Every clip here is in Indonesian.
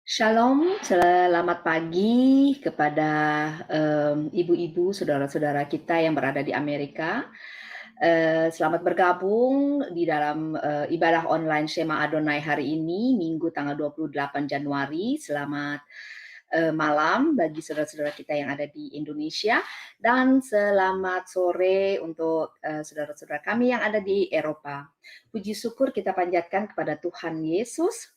Shalom, selamat pagi kepada, ibu-ibu, saudara-saudara kita yang berada di Amerika. Selamat bergabung di dalam, ibadah online Shema Adonai hari ini, Minggu tanggal 28 Januari. Selamat, malam bagi saudara-saudara kita yang ada di Indonesia, dan selamat sore untuk, saudara-saudara kami yang ada di Eropa. Puji syukur kita panjatkan kepada Tuhan Yesus.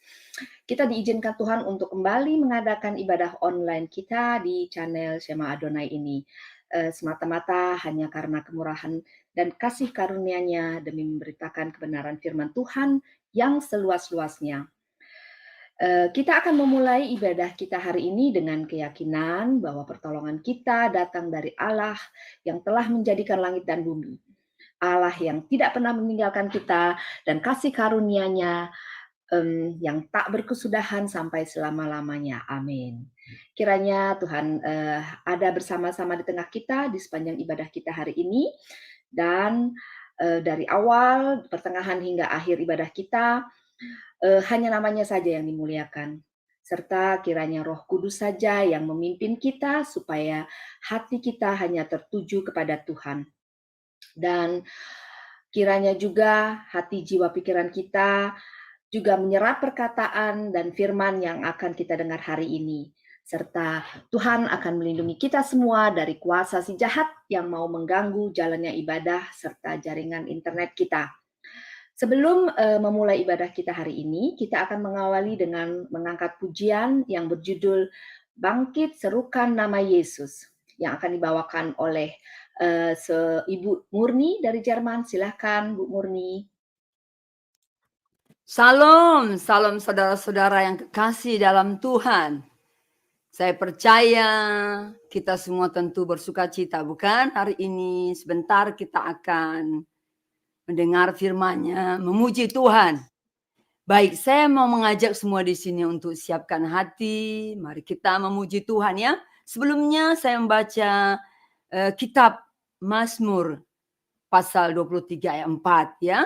Kita diizinkan Tuhan untuk kembali mengadakan ibadah online kita di channel Shema Adonai ini. Semata-mata hanya karena kemurahan dan kasih karunia-Nya demi memberitakan kebenaran firman Tuhan yang seluas-luasnya. Kita akan memulai ibadah kita hari ini dengan keyakinan bahwa pertolongan kita datang dari Allah yang telah menjadikan langit dan bumi. Allah yang tidak pernah meninggalkan kita dan kasih karunia-Nya yang tak berkesudahan sampai selama-lamanya. Amin. Kiranya Tuhan ada bersama-sama di tengah kita di sepanjang ibadah kita hari ini, dan dari awal, pertengahan hingga akhir ibadah kita hanya namanya saja yang dimuliakan. Serta kiranya Roh Kudus saja yang memimpin kita supaya hati kita hanya tertuju kepada Tuhan. Dan kiranya juga hati, jiwa, pikiran kita juga menyerap perkataan dan firman yang akan kita dengar hari ini. Serta Tuhan akan melindungi kita semua dari kuasa si jahat yang mau mengganggu jalannya ibadah serta jaringan internet kita. Sebelum memulai ibadah kita hari ini, kita akan mengawali dengan mengangkat pujian yang berjudul Bangkit Serukan Nama Yesus, yang akan dibawakan oleh Ibu Murni dari Jerman. Silakan Bu Murni. Salam saudara-saudara yang kekasih dalam Tuhan. Saya percaya kita semua tentu bersuka cita, bukan? Hari ini sebentar kita akan mendengar firman-Nya, memuji Tuhan. Baik, saya mau mengajak semua di sini untuk siapkan hati. Mari kita memuji Tuhan ya. Sebelumnya saya membaca kitab Mazmur pasal 23 ayat 4 ya.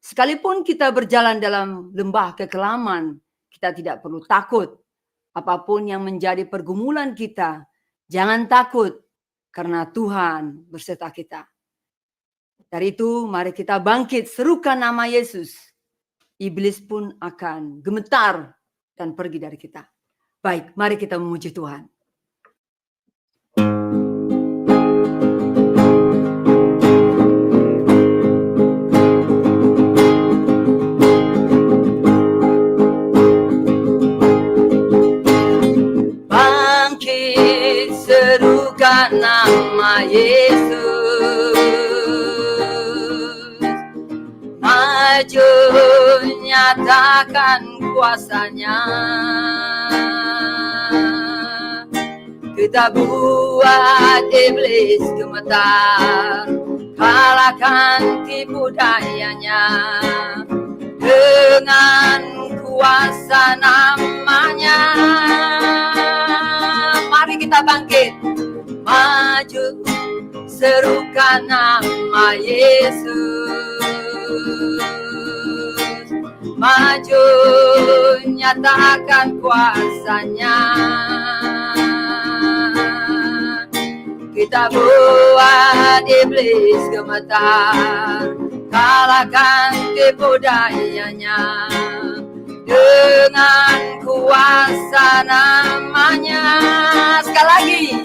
Sekalipun kita berjalan dalam lembah kekelaman, kita tidak perlu takut. Apapun yang menjadi pergumulan kita, jangan takut karena Tuhan berserta kita. Dari itu, mari kita bangkit, serukan nama Yesus. Iblis pun akan gemetar dan pergi dari kita. Baik, mari kita memuji Tuhan. Serukan nama Yesus, maju nyatakan kuasanya. Kita buat iblis gemetar, kalahkan tipu dayanya dengan kuasa namanya. Mari kita bangkit, maju, serukan nama Yesus. Maju, nyatakan kuasanya. Kita buat iblis gemetar, kalahkan tipu dayanya dengan kuasa namanya. Sekali lagi,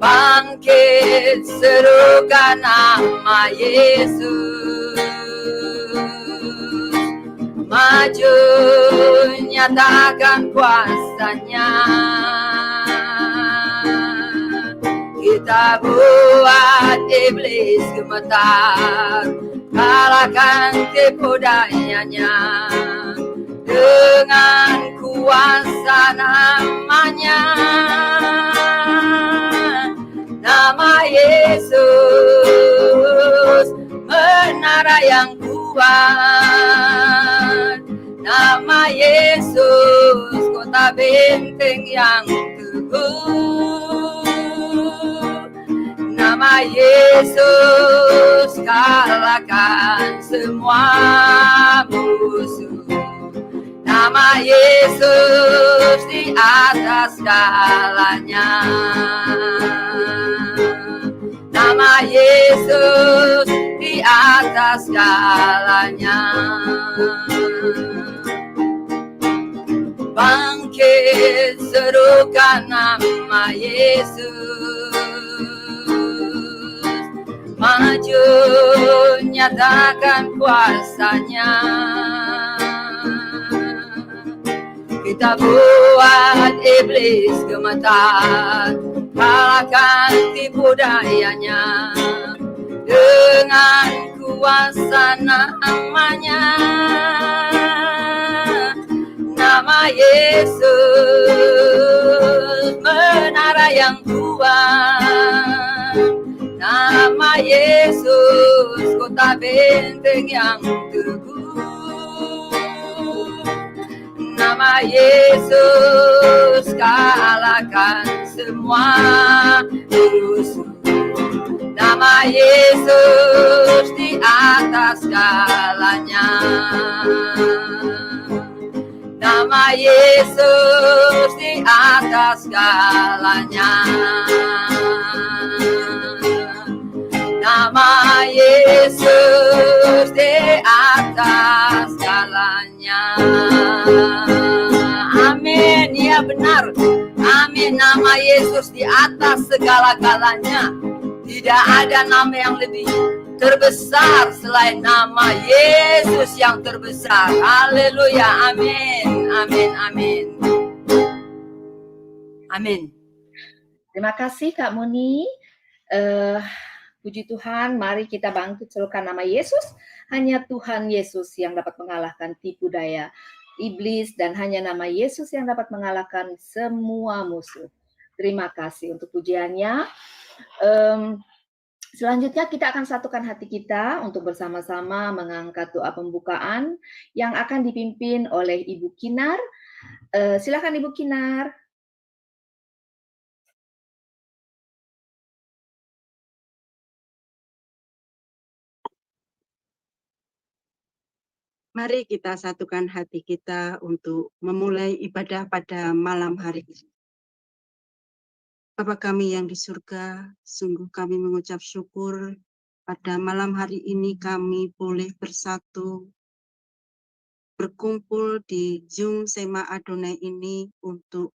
bangkit, serukan nama Yesus. Maju, nyatakan kuasanya. Kita buat iblis gemetar, kalahkan tipu dayanya dengan kuasa namanya. Nama Yesus, menara yang kuat. Nama Yesus, kota benteng yang teguh. Nama Yesus, kalahkan semua musuh. Nama Yesus di atas segalanya. Nama Yesus di atas segalanya. Bangkit serukan nama Yesus, maju nyatakan kuasanya. Kita buat iblis gemetar, kalahkan tipu dayanya dengan kuasa namanya. Nama Yesus menara yang kuat, nama Yesus kota benteng yang teguh. Nama Yesus kalahkan semua musuh. Nama Yesus di atas segalanya. Nama Yesus di atas segalanya. Nama Yesus di atas segalanya. Amin, ya benar. Amin, nama Yesus di atas segala-galanya. Tidak ada nama yang lebih terbesar selain nama Yesus yang terbesar. Haleluya, amin, amin, amin. Amin. Terima kasih Kak Muni. Puji Tuhan, mari kita bangkit serukan nama Yesus. Hanya Tuhan Yesus yang dapat mengalahkan tipu daya iblis, dan hanya nama Yesus yang dapat mengalahkan semua musuh. Terima kasih untuk pujiannya. Selanjutnya kita akan satukan hati kita untuk bersama-sama mengangkat doa pembukaan yang akan dipimpin oleh Ibu Kinar. Silakan Ibu Kinar. Mari kita satukan hati kita untuk memulai ibadah pada malam hari ini. Bapa kami yang di surga, sungguh kami mengucap syukur pada malam hari ini kami boleh bersatu, berkumpul di Zoom Sema Adonai ini untuk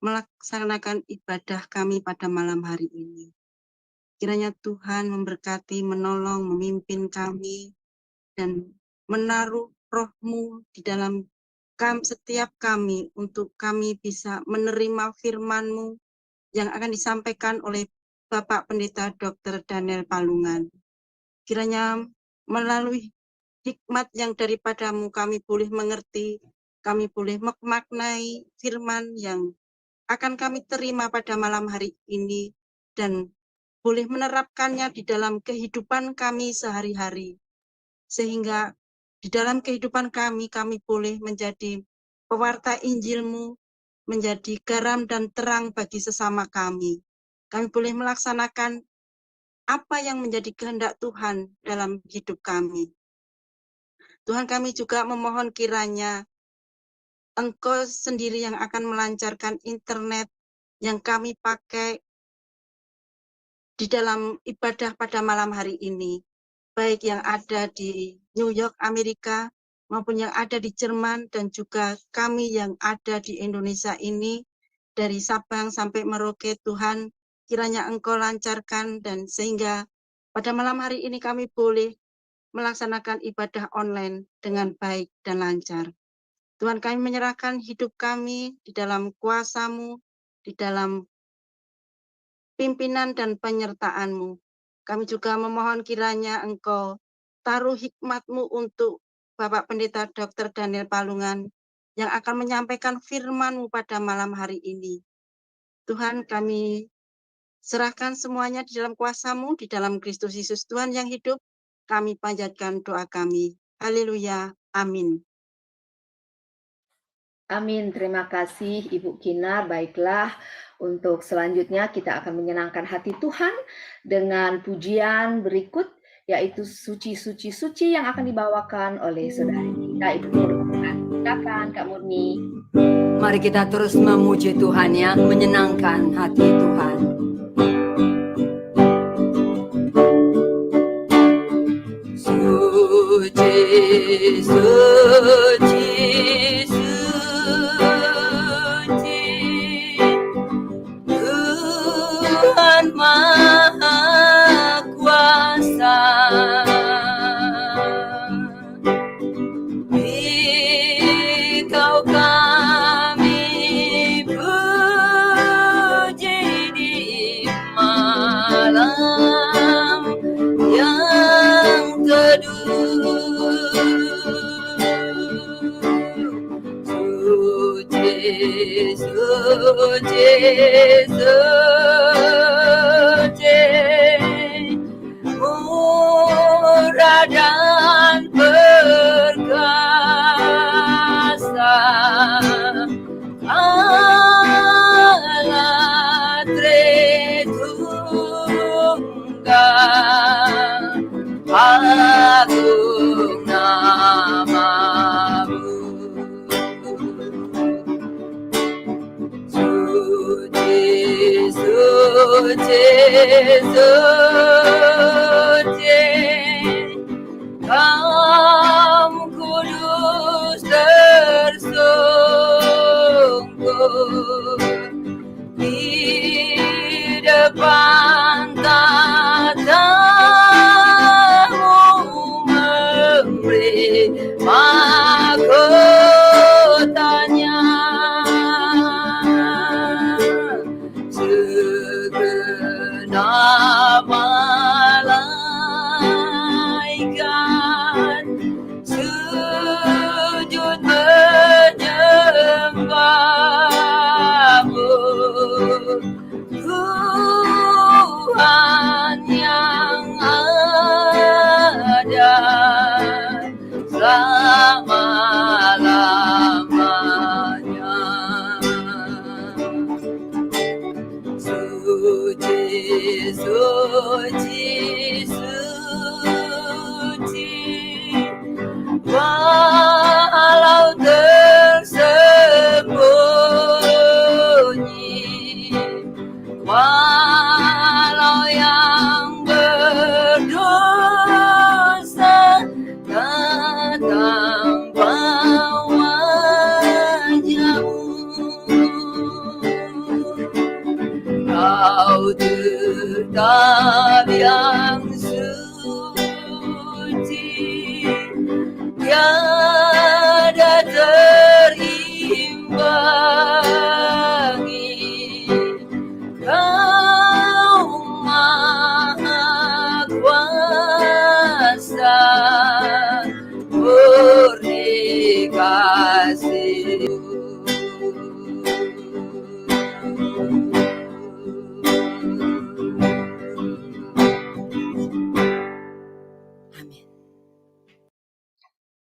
melaksanakan ibadah kami pada malam hari ini. Kiranya Tuhan memberkati, menolong, memimpin kami, dan menaruh roh-Mu di dalam setiap kami untuk kami bisa menerima firman-Mu yang akan disampaikan oleh Bapak Pendeta Dr. Daniel Palungan. Kiranya melalui hikmat yang daripada-Mu kami boleh mengerti, kami boleh memaknai firman yang akan kami terima pada malam hari ini dan boleh menerapkannya di dalam kehidupan kami sehari-hari. Sehingga di dalam kehidupan kami boleh menjadi pewarta Injil-Mu, menjadi garam dan terang bagi sesama kami. Kami boleh melaksanakan apa yang menjadi kehendak Tuhan dalam hidup kami. Tuhan, kami juga memohon kiranya Engkau sendiri yang akan melancarkan internet yang kami pakai di dalam ibadah pada malam hari ini, baik yang ada di New York, Amerika, maupun yang ada di Jerman, dan juga kami yang ada di Indonesia ini, dari Sabang sampai Merauke. Tuhan, kiranya Engkau lancarkan, dan sehingga pada malam hari ini kami boleh melaksanakan ibadah online dengan baik dan lancar. Tuhan, kami menyerahkan hidup kami di dalam kuasa-Mu, di dalam pimpinan dan penyertaan-Mu. Kami juga memohon kiranya Engkau taruh hikmat-Mu untuk Bapak Pendeta Dr. Daniel Palungan yang akan menyampaikan firman-Mu pada malam hari ini. Tuhan, kami serahkan semuanya di dalam kuasa-Mu, di dalam Kristus Yesus Tuhan yang hidup. Kami panjatkan doa kami. Haleluya. Amin. Amin. Terima kasih Ibu Kinar. Baiklah, untuk selanjutnya kita akan menyenangkan hati Tuhan dengan pujian berikut, yaitu Suci, Suci, Suci yang akan dibawakan oleh saudari kita, Ibu Nur. Silakan Kak Murni. Mari kita terus memuji Tuhan ya, menyenangkan hati Tuhan. Suci, suci, suci, Tuhan Maha Kuasa. Engkau kami puji di malam yang teduh. Suci, suci, suci, murah dan perkasa, Allah Tritunggal, agung namamu. Suci, suci, suci, Kamu kudus tersungkur di depan tatamu, memberi mahkotanya. Segenap malaikat sujud menyembahmu, Tuhan yang ada selama-lamanya. Suci, suci, suci, walau tersembunyi, walau yang berdosa datang wajahmu, Kau tetap yang suci, tiada terimbangi. Kau Maha Kuasa, murni kasih.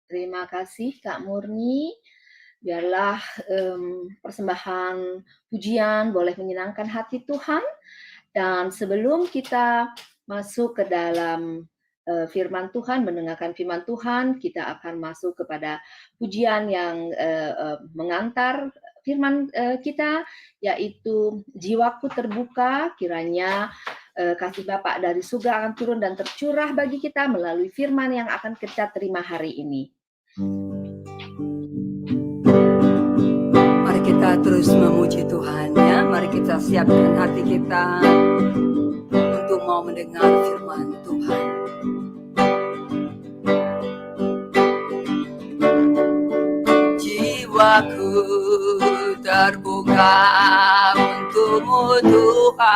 Terima kasih Kak Murni. Biarlah persembahan pujian boleh menyenangkan hati Tuhan. Dan sebelum kita masuk ke dalam firman Tuhan, mendengarkan firman Tuhan, kita akan masuk kepada pujian yang mengantar firman kita, yaitu jiwaku terbuka. Kiranya kasih Bapa dari surga akan turun dan tercurah bagi kita melalui firman yang akan kita terima hari ini. Mari kita terus memuji Tuhan ya. Mari kita siapkan hati kita untuk mau mendengar firman Tuhan. Jiwaku terbuka untukmu Tuhan,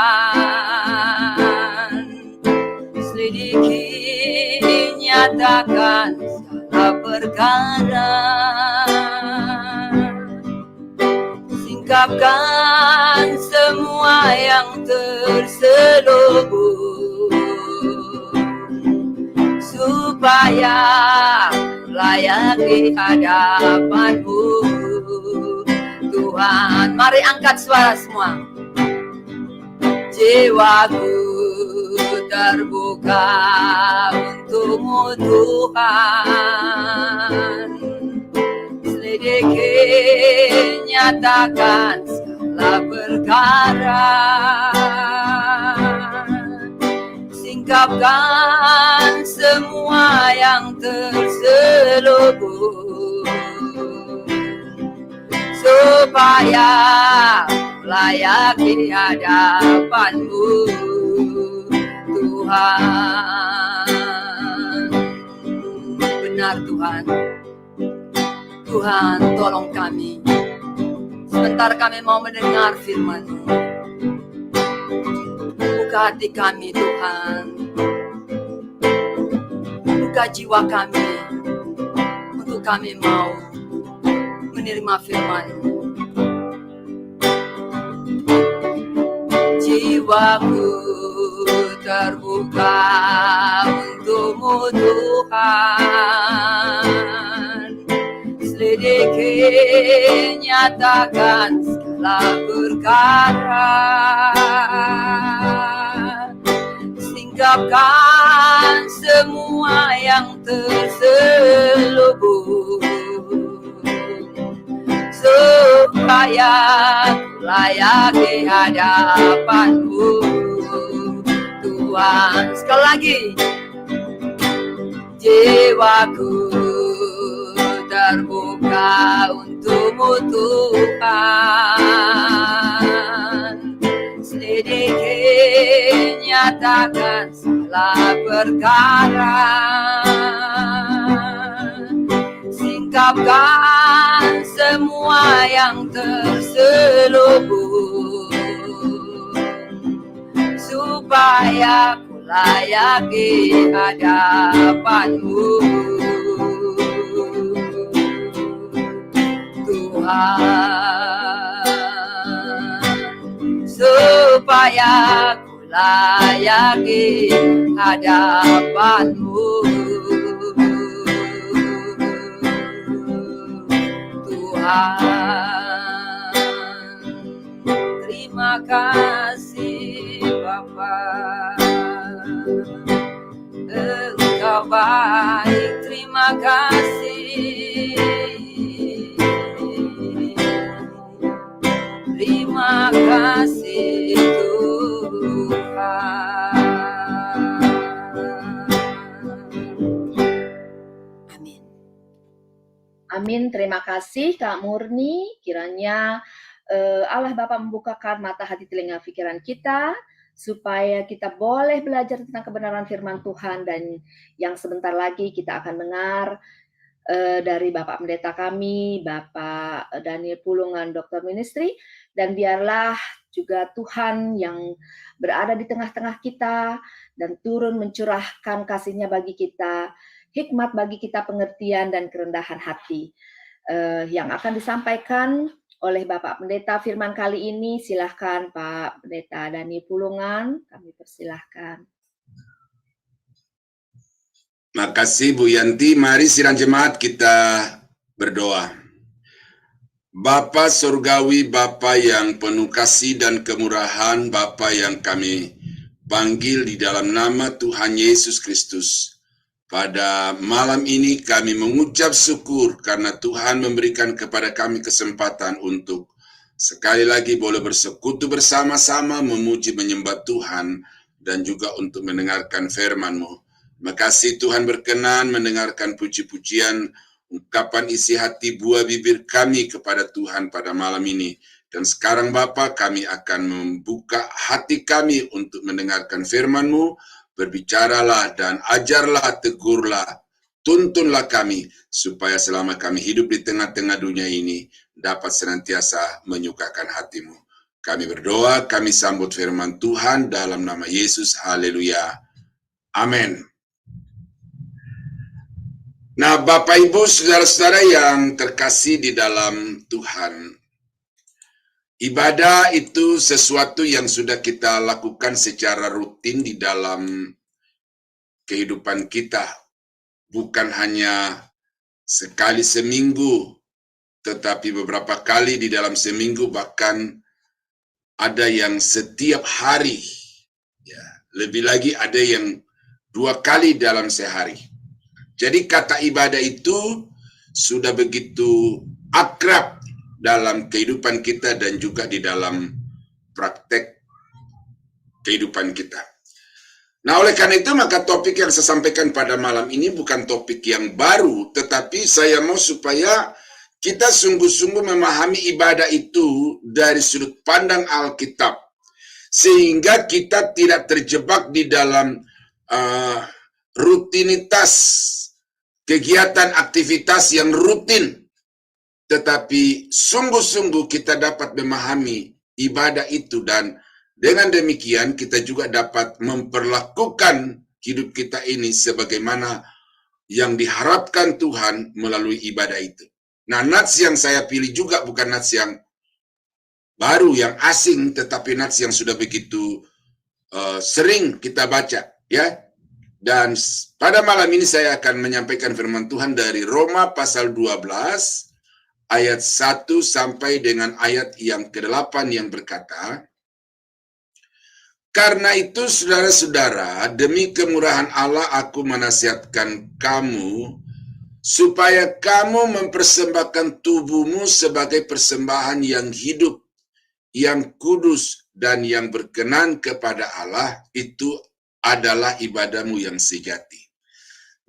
selidiki, nyatakan segala perkara, singkapkan semua yang terselubung, supaya layak di hadapan-Mu Tuhan. Mari angkat suara semua. Jiwaku terbuka untuk-Mu Tuhan, selidiki nyatakan segala perkara, singkapkan semua yang terselubung, supaya layak di hadapan-Mu, Tuhan. Benar Tuhan, Tuhan tolong kami. Sebentar kami mau mendengar firman-Mu. Buka hati kami Tuhan, buka jiwa kami, untuk kami mau menerima firman-Mu. Jiwaku terbuka untuk-Mu Tuhan, selidiki nyatakan segala perkara, singkapkan semua yang terselubung, supaya layak di hadapan-Mu, Tuhan. Sekali lagi, jiwaku terbuka untuk-Mu Tuhan, selidiki nyatakan segala perkara, singkapkan semua yang terselubung, supaya ku layak di hadapan-Mu, Tuhan. Supaya ku layak di hadapan-Mu, Tuhan. Terima kasih Bapa, Engkau baik. Terima kasih, terima kasih Tuhan. Amin. Amin, terima kasih Kak Murni. Kiranya Allah Bapa membukakan mata hati telinga pikiran kita, supaya kita boleh belajar tentang kebenaran firman Tuhan, dan yang sebentar lagi kita akan dengar dari Bapak Pendeta kami, Bapak Daniel Pulungan, Doktor Ministry, dan biarlah juga Tuhan yang berada di tengah-tengah kita dan turun mencurahkan kasih-Nya bagi kita, hikmat bagi kita, pengertian dan kerendahan hati yang akan disampaikan oleh Bapak Pendeta firman kali ini. Silahkan Pak Pendeta Daniel Pulungan, kami persilahkan. Makasih Bu Yanti. Mari sidang jemaat kita berdoa. Bapa Surgawi, Bapa yang penuh kasih dan kemurahan, Bapa yang kami panggil di dalam nama Tuhan Yesus Kristus. Pada malam ini kami mengucap syukur karena Tuhan memberikan kepada kami kesempatan untuk sekali lagi boleh bersekutu bersama-sama, memuji menyembah Tuhan, dan juga untuk mendengarkan firman-Mu. Makasih Tuhan berkenan mendengarkan puji-pujian, ungkapan isi hati, buah bibir kami kepada Tuhan pada malam ini. Dan sekarang Bapa, kami akan membuka hati kami untuk mendengarkan firman-Mu. Berbicaralah dan ajarlah, tegurlah, tuntunlah kami, supaya selama kami hidup di tengah-tengah dunia ini, dapat senantiasa menyukakan hati-Mu. Kami berdoa, kami sambut firman Tuhan dalam nama Yesus. Haleluya. Amin. Nah, Bapak Ibu, saudara-saudara yang terkasih di dalam Tuhan, ibadah itu sesuatu yang sudah kita lakukan secara rutin di dalam kehidupan kita. Bukan hanya sekali seminggu, tetapi beberapa kali di dalam seminggu, bahkan ada yang setiap hari. Ya, lebih lagi ada yang 2 kali dalam sehari. Jadi kata ibadah itu sudah begitu akrab dalam kehidupan kita dan juga di dalam praktek kehidupan kita. Nah, oleh karena itu maka topik yang saya sampaikan pada malam ini bukan topik yang baru, tetapi saya mau supaya kita sungguh-sungguh memahami ibadah itu dari sudut pandang Alkitab, sehingga kita tidak terjebak di dalam rutinitas kegiatan aktivitas yang rutin, tetapi sungguh-sungguh kita dapat memahami ibadah itu, dan dengan demikian kita juga dapat memperlakukan hidup kita ini sebagaimana yang diharapkan Tuhan melalui ibadah itu. Nah, nats yang saya pilih juga bukan nats yang baru, yang asing, tetapi nats yang sudah begitu sering kita baca, ya. Dan pada malam ini saya akan menyampaikan firman Tuhan dari Roma pasal 12 ayat 1 sampai dengan ayat yang ke-8 yang berkata, "Karena itu saudara-saudara, demi kemurahan Allah aku menasihatkan kamu supaya kamu mempersembahkan tubuhmu sebagai persembahan yang hidup, yang kudus, dan yang berkenan kepada Allah, itu adalah ibadahmu yang sejati.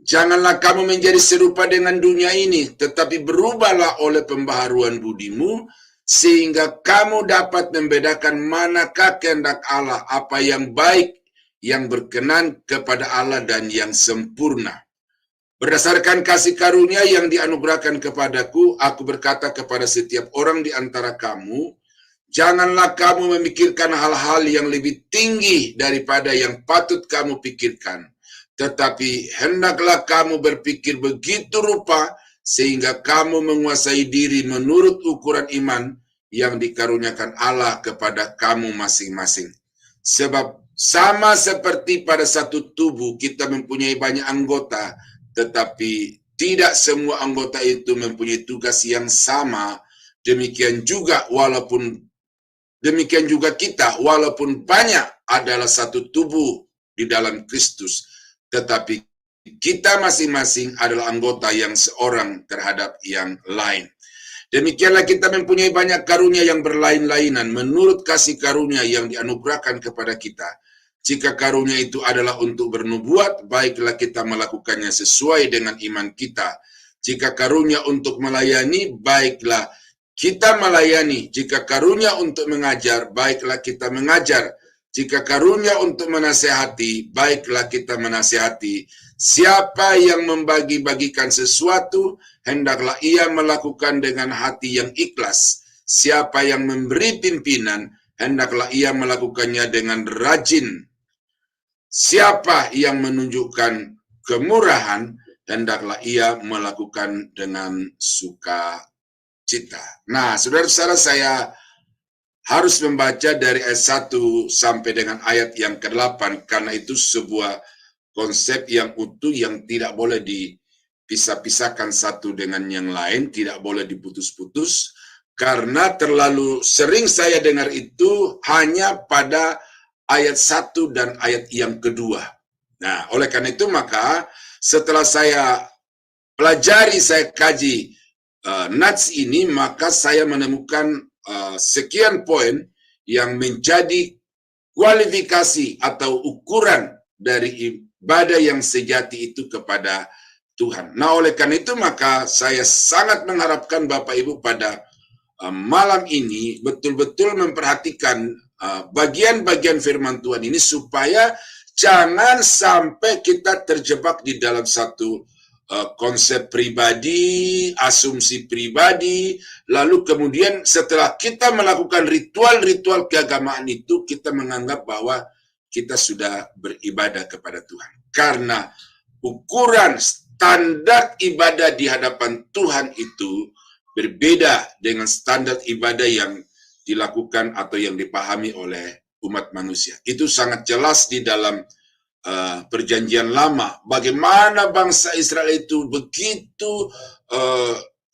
Janganlah kamu menjadi serupa dengan dunia ini, tetapi berubahlah oleh pembaharuan budimu, sehingga kamu dapat membedakan manakah kehendak Allah, apa yang baik, yang berkenan kepada Allah, dan yang sempurna. Berdasarkan kasih karunia yang dianugerahkan kepadaku, aku berkata kepada setiap orang di antara kamu, janganlah kamu memikirkan hal-hal yang lebih tinggi daripada yang patut kamu pikirkan, tetapi hendaklah kamu berpikir begitu rupa sehingga kamu menguasai diri menurut ukuran iman yang dikaruniakan Allah kepada kamu masing-masing. Sebab sama seperti pada satu tubuh kita mempunyai banyak anggota, tetapi tidak semua anggota itu mempunyai tugas yang sama. Demikian juga kita, walaupun banyak, adalah satu tubuh di dalam Kristus, tetapi kita masing-masing adalah anggota yang seorang terhadap yang lain. Demikianlah kita mempunyai banyak karunia yang berlain-lainan menurut kasih karunia yang dianugerahkan kepada kita. Jika karunia itu adalah untuk bernubuat, baiklah kita melakukannya sesuai dengan iman kita. Jika karunia untuk melayani, baiklah kita melayani. Jika karunia untuk mengajar, baiklah kita mengajar. Jika karunia untuk menasihati, baiklah kita menasihati. Siapa yang membagi-bagikan sesuatu, hendaklah ia melakukan dengan hati yang ikhlas. Siapa yang memberi pimpinan, hendaklah ia melakukannya dengan rajin. Siapa yang menunjukkan kemurahan, hendaklah ia melakukan dengan sukacita. Nah, saudara-saudara, saya harus membaca dari ayat 1 sampai dengan ayat yang ke-8, karena itu sebuah konsep yang utuh yang tidak boleh dipisah-pisahkan satu dengan yang lain, tidak boleh diputus-putus, karena terlalu sering saya dengar itu hanya pada ayat 1 dan ayat yang kedua. Nah, oleh karena itu maka setelah saya pelajari, saya kaji nats ini, maka saya menemukan sekian poin yang menjadi kualifikasi atau ukuran dari ibadah yang sejati itu kepada Tuhan. Nah, oleh karena itu maka saya sangat mengharapkan Bapak Ibu pada malam ini betul-betul memperhatikan bagian-bagian firman Tuhan ini, supaya jangan sampai kita terjebak di dalam satu konsep pribadi, asumsi pribadi, lalu kemudian setelah kita melakukan ritual-ritual keagamaan itu, kita menganggap bahwa kita sudah beribadah kepada Tuhan. Karena ukuran standar ibadah di hadapan Tuhan itu berbeda dengan standar ibadah yang dilakukan atau yang dipahami oleh umat manusia. Itu sangat jelas di dalam perjanjian lama, bagaimana bangsa Israel itu begitu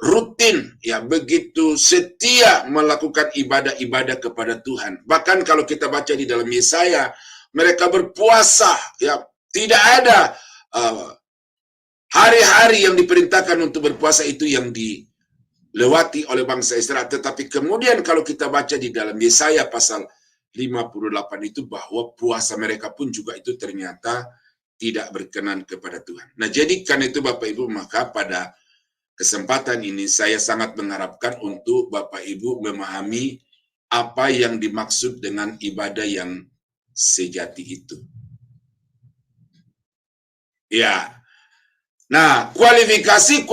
rutin, ya, begitu setia melakukan ibadah-ibadah kepada Tuhan. Bahkan kalau kita baca di dalam Yesaya, mereka berpuasa, ya, tidak ada hari-hari yang diperintahkan untuk berpuasa itu yang dilewati oleh bangsa Israel. Tetapi kemudian kalau kita baca di dalam Yesaya pasal 58 itu, bahwa puasa mereka pun juga itu ternyata tidak berkenan kepada Tuhan. Nah, jadi karena itu Bapak Ibu, maka pada kesempatan ini saya sangat mengharapkan untuk Bapak Ibu memahami apa yang dimaksud dengan ibadah yang sejati itu. Ya. Nah, kualifikasi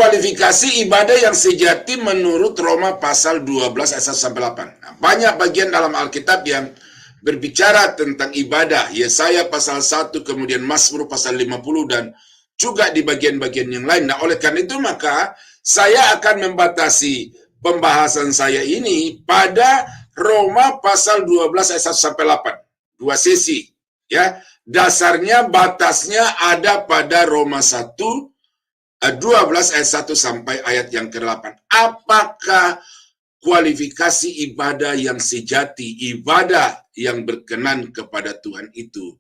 ibadah yang sejati menurut Roma pasal 12 ayat 1 sampai 8. Nah, banyak bagian dalam Alkitab yang berbicara tentang ibadah. Yesaya pasal 1, kemudian Mazmur pasal 50, dan juga di bagian-bagian yang lain. Nah, oleh karena itu maka saya akan membatasi pembahasan saya ini pada Roma pasal 12 ayat 1 sampai 8. Dua sesi, ya. Dasarnya, batasnya ada pada Roma 12 ayat 1 sampai ayat yang ke-8. Apakah kualifikasi ibadah yang sejati, ibadah yang berkenan kepada Tuhan itu?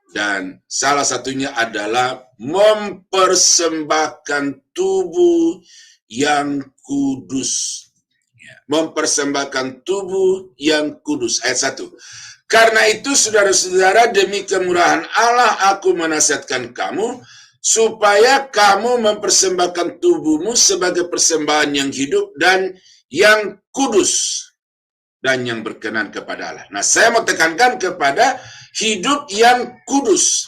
Dan salah satunya adalah mempersembahkan tubuh yang kudus. Mempersembahkan tubuh yang kudus. Ayat 1. Karena itu, saudara-saudara, demi kemurahan Allah aku menasihatkan kamu, supaya kamu mempersembahkan tubuhmu sebagai persembahan yang hidup dan yang kudus dan yang berkenan kepada Allah. Nah, saya mau tekankan kepada hidup yang kudus.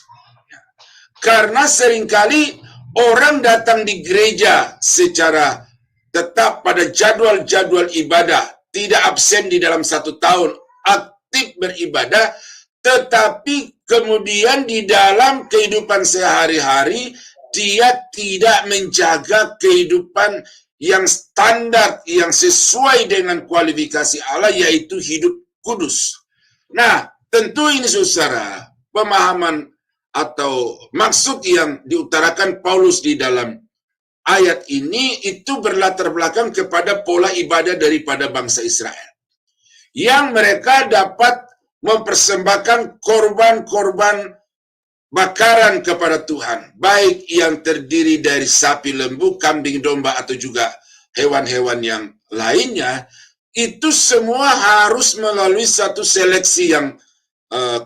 Karena seringkali orang datang di gereja secara tetap pada jadwal-jadwal ibadah, tidak absen di dalam 1 tahun, aktif beribadah, tetapi kemudian di dalam kehidupan sehari-hari dia tidak menjaga kehidupan yang standar, yang sesuai dengan kualifikasi Allah, yaitu hidup kudus. Nah, tentu ini saudara, pemahaman atau maksud yang diutarakan Paulus di dalam ayat ini itu berlatar belakang kepada pola ibadah daripada bangsa Israel, yang mereka dapat mempersembahkan korban-korban bakaran kepada Tuhan, baik yang terdiri dari sapi, lembu, kambing, domba, atau juga hewan-hewan yang lainnya. Itu semua harus melalui satu seleksi yang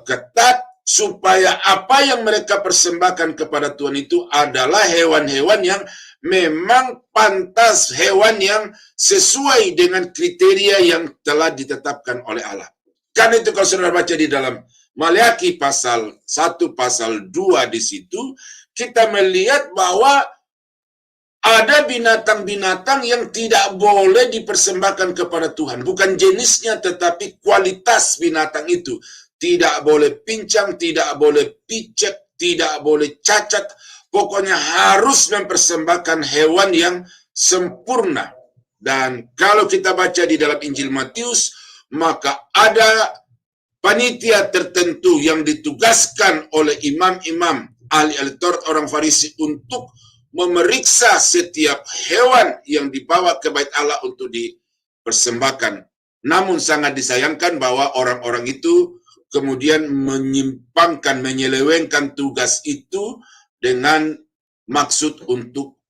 ketat, supaya apa yang mereka persembahkan kepada Tuhan itu adalah hewan-hewan yang memang pantas, hewan yang sesuai dengan kriteria yang telah ditetapkan oleh Allah. Karena itu kalau saudara baca di dalam Maleakhi pasal 1, pasal 2 di situ, kita melihat bahwa ada binatang-binatang yang tidak boleh dipersembahkan kepada Tuhan. Bukan jenisnya, tetapi kualitas binatang itu. Tidak boleh pincang, tidak boleh picek, tidak boleh cacat. Pokoknya harus mempersembahkan hewan yang sempurna. Dan kalau kita baca di dalam Injil Matius, maka ada panitia tertentu yang ditugaskan oleh imam-imam, ahli-ahli Taurat, orang Farisi, untuk memeriksa setiap hewan yang dibawa ke bait Allah untuk dipersembahkan. Namun sangat disayangkan bahwa orang-orang itu kemudian menyimpangkan, menyelewengkan tugas itu dengan maksud untuk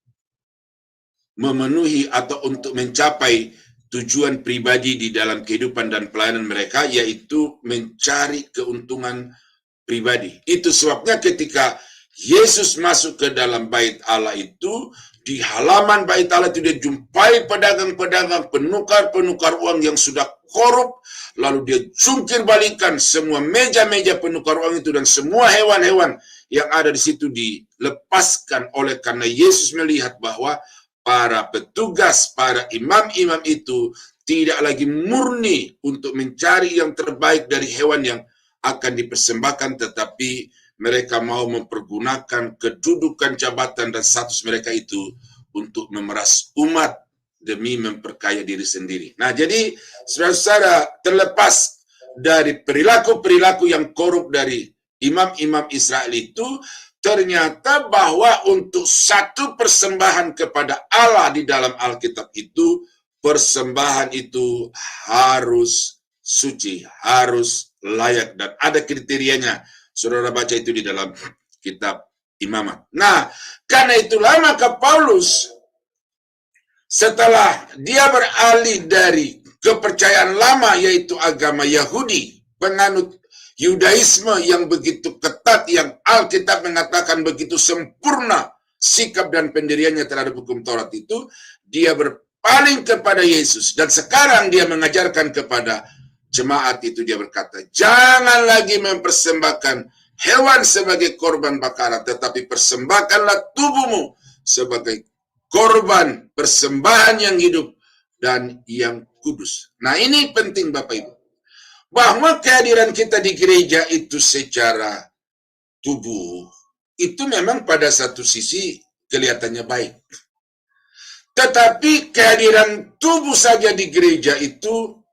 memenuhi atau untuk mencapai tujuan pribadi di dalam kehidupan dan pelayanan mereka, yaitu mencari keuntungan pribadi. Itu sebabnya ketika Yesus masuk ke dalam bait Allah itu, di halaman bait Allah itu dia jumpai pedagang-pedagang, penukar-penukar uang yang sudah korup, lalu dia jungkir balikan semua meja-meja penukar uang itu, dan semua hewan-hewan yang ada di situ dilepaskan, oleh karena Yesus melihat bahwa para petugas, para imam-imam itu tidak lagi murni untuk mencari yang terbaik dari hewan yang akan dipersembahkan, tetapi mereka mau mempergunakan kedudukan, jabatan, dan status mereka itu untuk memeras umat demi memperkaya diri sendiri. Nah, jadi saudara-saudara, terlepas dari perilaku-perilaku yang korup dari imam-imam Israel itu, ternyata bahwa untuk satu persembahan kepada Allah di dalam Alkitab itu, persembahan itu harus suci, harus layak, dan ada kriterianya. Saudara baca itu di dalam kitab Imamat. Nah, karena itulah maka Paulus setelah dia beralih dari kepercayaan lama yaitu agama Yahudi, penganut Yudaisme yang begitu ketat, yang Alkitab mengatakan begitu sempurna sikap dan pendiriannya terhadap hukum Taurat itu, dia berpaling kepada Yesus. Dan sekarang dia mengajarkan kepada jemaat itu, dia berkata, jangan lagi mempersembahkan hewan sebagai korban bakaran, tetapi persembahkanlah tubuhmu sebagai korban persembahan yang hidup dan yang kudus. Nah, ini penting Bapak Ibu, bahwa kehadiran kita di gereja itu secara tubuh itu memang pada satu sisi kelihatannya baik. Tetapi kehadiran tubuh saja di gereja itu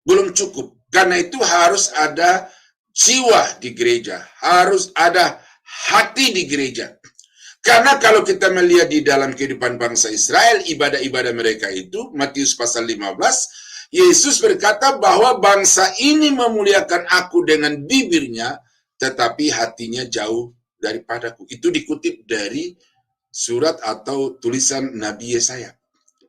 belum cukup. Karena itu harus ada jiwa di gereja, harus ada hati di gereja. Karena kalau kita melihat di dalam kehidupan bangsa Israel, ibadah-ibadah mereka itu, Matius pasal 15, Yesus berkata bahwa bangsa ini memuliakan aku dengan bibirnya, tetapi hatinya jauh daripadaku. Itu dikutip dari surat atau tulisan Nabi Yesaya.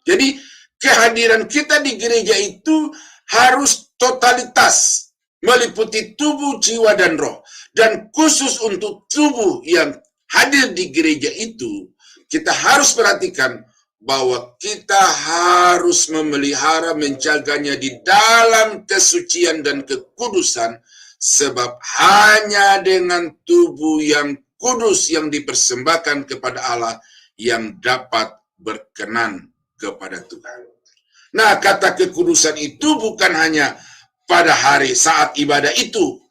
Jadi kehadiran kita di gereja itu harus totalitas, meliputi tubuh, jiwa, dan roh. Dan khusus untuk tubuh yang hadir di gereja itu, kita harus perhatikan bahwa kita harus memelihara, menjaganya di dalam kesucian dan kekudusan, sebab hanya dengan tubuh yang kudus yang dipersembahkan kepada Allah yang dapat berkenan kepada Tuhan. Nah, kata kekudusan itu bukan hanya pada hari saat ibadah itu.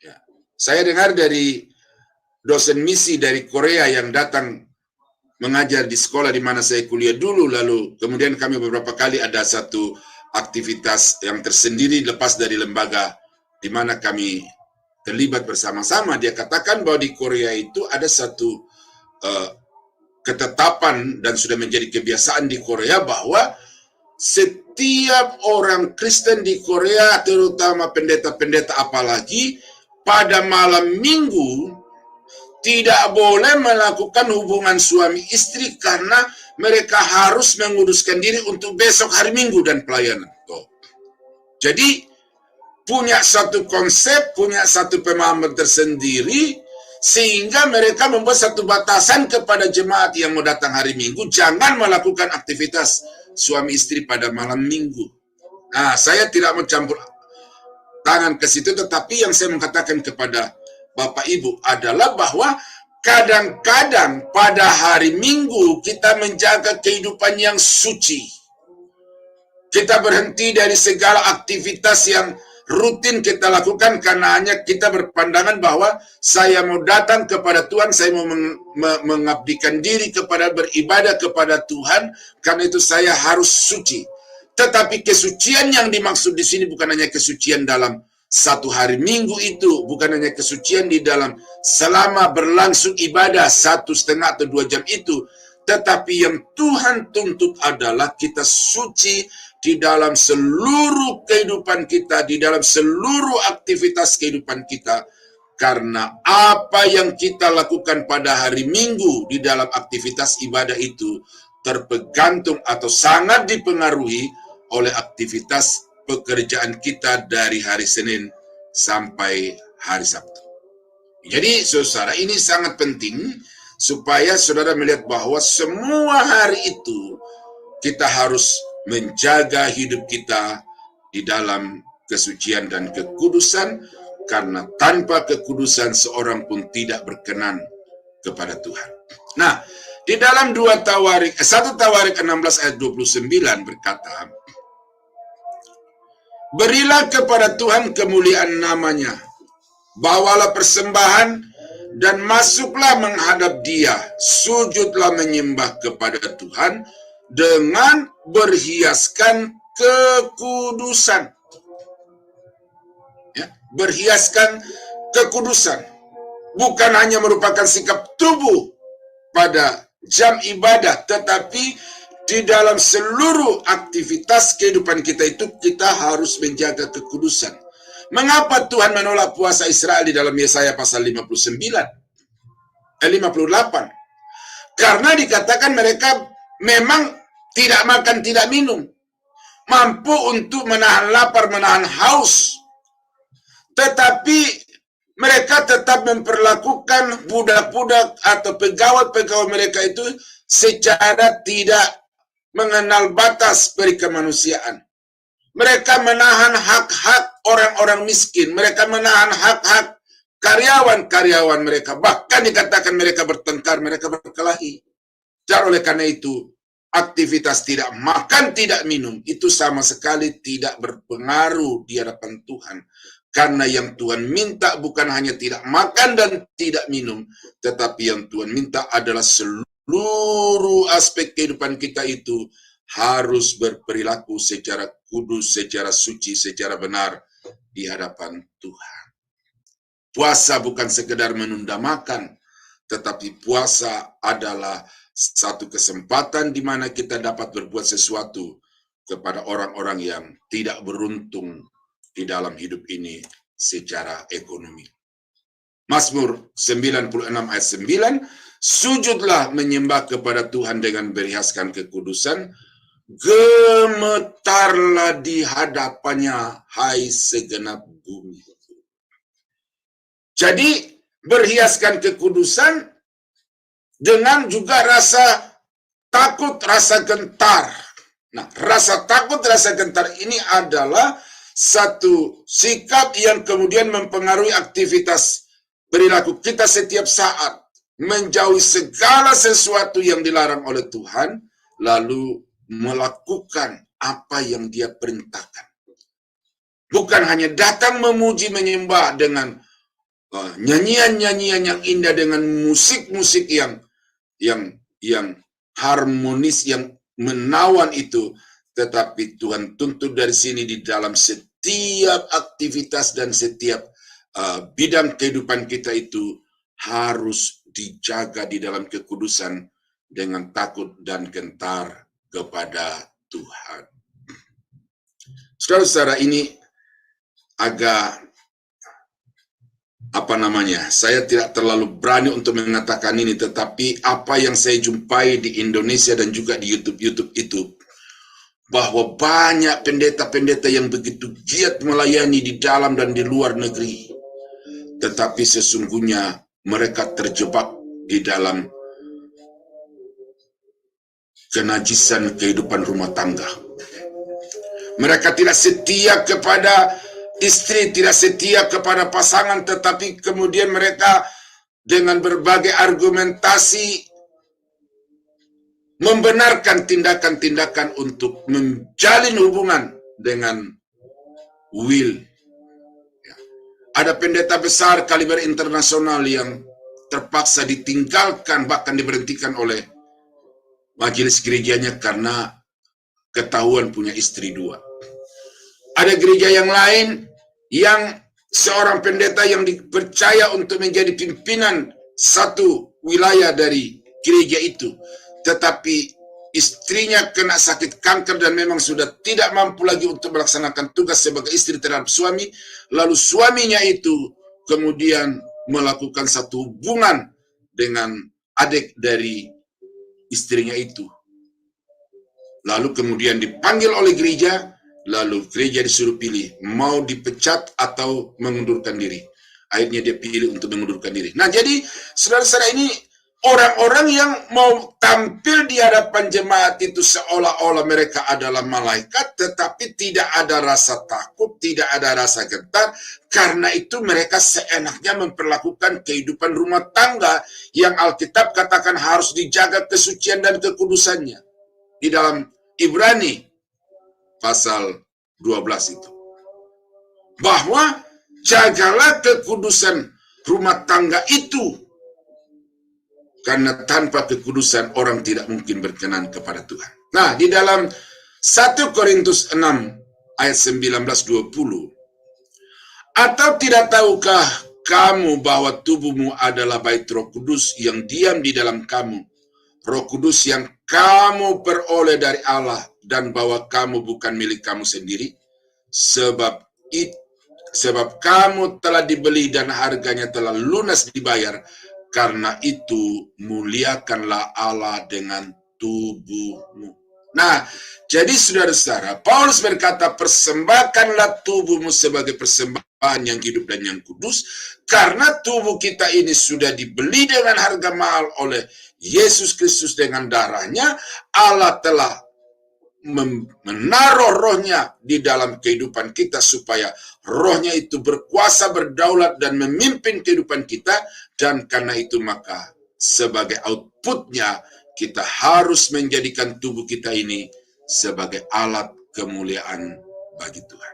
Ya, saya dengar dari dosen misi dari Korea yang datang mengajar di sekolah di mana saya kuliah dulu, lalu kemudian kami beberapa kali ada satu aktivitas yang tersendiri lepas dari lembaga di mana kami terlibat bersama-sama. Dia katakan bahwa di Korea itu ada satu ketetapan dan sudah menjadi kebiasaan di Korea bahwa setiap orang Kristen di Korea, terutama pendeta-pendeta apalagi, pada malam minggu tidak boleh melakukan hubungan suami istri karena mereka harus menguduskan diri untuk besok hari Minggu dan pelayanan. Jadi punya satu konsep, punya satu pemahaman tersendiri, sehingga mereka membuat satu batasan kepada jemaat yang mau datang hari Minggu, jangan melakukan aktivitas suami istri pada malam Minggu. Nah, saya tidak mau campur tangan ke situ, tetapi yang saya mengatakan kepada Bapak Ibu adalah bahwa kadang-kadang pada hari Minggu kita menjaga kehidupan yang suci. Kita berhenti dari segala aktivitas yang rutin kita lakukan karena hanya kita berpandangan bahwa saya mau datang kepada Tuhan, saya mau mengabdikan diri kepada beribadah kepada Tuhan, karena itu saya harus suci. Tetapi kesucian yang dimaksud di sini bukan hanya kesucian dalam satu hari Minggu itu, bukan hanya kesucian di dalam selama berlangsung ibadah 1,5 atau 2 jam itu, tetapi yang Tuhan tuntut adalah kita suci di dalam seluruh kehidupan kita, di dalam seluruh aktivitas kehidupan kita. Karena apa yang kita lakukan pada hari Minggu di dalam aktivitas ibadah itu tergantung atau sangat dipengaruhi oleh aktivitas pekerjaan kita dari hari Senin sampai hari Sabtu. Jadi saudara, ini sangat penting supaya saudara melihat bahwa semua hari itu kita harus menjaga hidup kita di dalam kesucian dan kekudusan, karena tanpa kekudusan seorang pun tidak berkenan kepada Tuhan. Nah, di dalam 1 Tawarik 16 ayat 29 berkata, berilah kepada Tuhan kemuliaan namanya, bawalah persembahan dan masuklah menghadap Dia, sujudlah menyembah kepada Tuhan dengan berhiaskan kekudusan. Ya, berhiaskan kekudusan bukan hanya merupakan sikap tubuh pada jam ibadah, tetapi di dalam seluruh aktivitas kehidupan kita itu kita harus menjaga kekudusan. Mengapa Tuhan menolak puasa Israel di dalam Yesaya pasal 58? Karena dikatakan mereka memang tidak makan, tidak minum, mampu untuk menahan lapar, menahan haus, tetapi mereka tetap memperlakukan budak-budak atau pegawai-pegawai mereka itu secara tidak mengenal batas perikemanusiaan. Mereka menahan hak-hak orang-orang miskin. Mereka menahan hak-hak karyawan-karyawan mereka. Bahkan dikatakan mereka bertengkar, mereka berkelahi. Dan oleh karena itu, aktivitas tidak makan, tidak minum, itu sama sekali tidak berpengaruh di hadapan Tuhan. Karena yang Tuhan minta bukan hanya tidak makan dan tidak minum, tetapi yang Tuhan minta adalah seluruh aspek kehidupan kita itu harus berperilaku secara kudus, secara suci, secara benar di hadapan Tuhan. Puasa bukan sekedar menunda makan, tetapi puasa adalah satu kesempatan di mana kita dapat berbuat sesuatu kepada orang-orang yang tidak beruntung di dalam hidup ini secara ekonomi. Mazmur 96 ayat 9, sujudlah menyembah kepada Tuhan dengan berhiaskan kekudusan, gemetarlah di hadapannya, hai segenap bumi. Jadi berhiaskan kekudusan dengan juga rasa takut, rasa gentar. Nah, rasa takut, rasa gentar ini adalah satu sikap yang kemudian mempengaruhi aktivitas perilaku kita setiap saat, menjauhi segala sesuatu yang dilarang oleh Tuhan, lalu melakukan apa yang Dia perintahkan. Bukan hanya datang memuji menyembah dengan nyanyian-nyanyian yang indah, dengan musik-musik yang harmonis, yang menawan itu, tetapi Tuhan tuntut dari sini di dalam setiap aktivitas dan setiap bidang kehidupan kita itu harus dijaga di dalam kekudusan dengan takut dan gentar kepada Tuhan. Saudara-saudara, ini agak saya tidak terlalu berani untuk mengatakan ini, tetapi apa yang saya jumpai di Indonesia dan juga di YouTube itu, bahwa banyak pendeta-pendeta yang begitu giat melayani di dalam dan di luar negeri, tetapi sesungguhnya mereka terjebak di dalam kenajisan kehidupan rumah tangga. Mereka tidak setia kepada istri, tidak setia kepada pasangan, tetapi kemudian mereka dengan berbagai argumentasi membenarkan tindakan-tindakan untuk menjalin hubungan dengan Will. Ada pendeta besar kaliber internasional yang terpaksa ditinggalkan, bahkan diberhentikan oleh majelis gerejanya karena ketahuan punya istri 2. Ada gereja yang lain yang seorang pendeta yang dipercaya untuk menjadi pimpinan satu wilayah dari gereja itu, tetapi istrinya kena sakit kanker dan memang sudah tidak mampu lagi untuk melaksanakan tugas sebagai istri terhadap suami, lalu suaminya itu kemudian melakukan satu hubungan dengan adik dari istrinya itu. Lalu kemudian dipanggil oleh gereja, lalu gereja disuruh pilih, mau dipecat atau mengundurkan diri. Akhirnya dia pilih untuk mengundurkan diri. Nah, jadi saudara-saudara, ini orang-orang yang mau tampil di hadapan jemaat itu seolah-olah mereka adalah malaikat, tetapi tidak ada rasa takut, tidak ada rasa gentar. Karena itu mereka seenaknya memperlakukan kehidupan rumah tangga yang Alkitab katakan harus dijaga kesucian dan kekudusannya. Di dalam Ibrani pasal 12 itu, bahwa jagalah kekudusan rumah tangga itu, karena tanpa kekudusan orang tidak mungkin berkenan kepada Tuhan. Nah, di dalam 1 Korintus 6 ayat 19-20, atau tidak tahukah kamu bahwa tubuhmu adalah bait Roh Kudus yang diam di dalam kamu, Roh Kudus yang kamu peroleh dari Allah, dan bahwa kamu bukan milik kamu sendiri, sebab kamu telah dibeli dan harganya telah lunas dibayar. Karena itu muliakanlah Allah dengan tubuhmu. Nah, jadi saudara-saudara, Paulus berkata, persembahkanlah tubuhmu sebagai persembahan yang hidup dan yang kudus, karena tubuh kita ini sudah dibeli dengan harga mahal oleh Yesus Kristus dengan darahnya. Allah telah menaruh rohnya di dalam kehidupan kita supaya rohnya itu berkuasa, berdaulat, dan memimpin kehidupan kita. Dan karena itu maka sebagai outputnya kita harus menjadikan tubuh kita ini sebagai alat kemuliaan bagi Tuhan.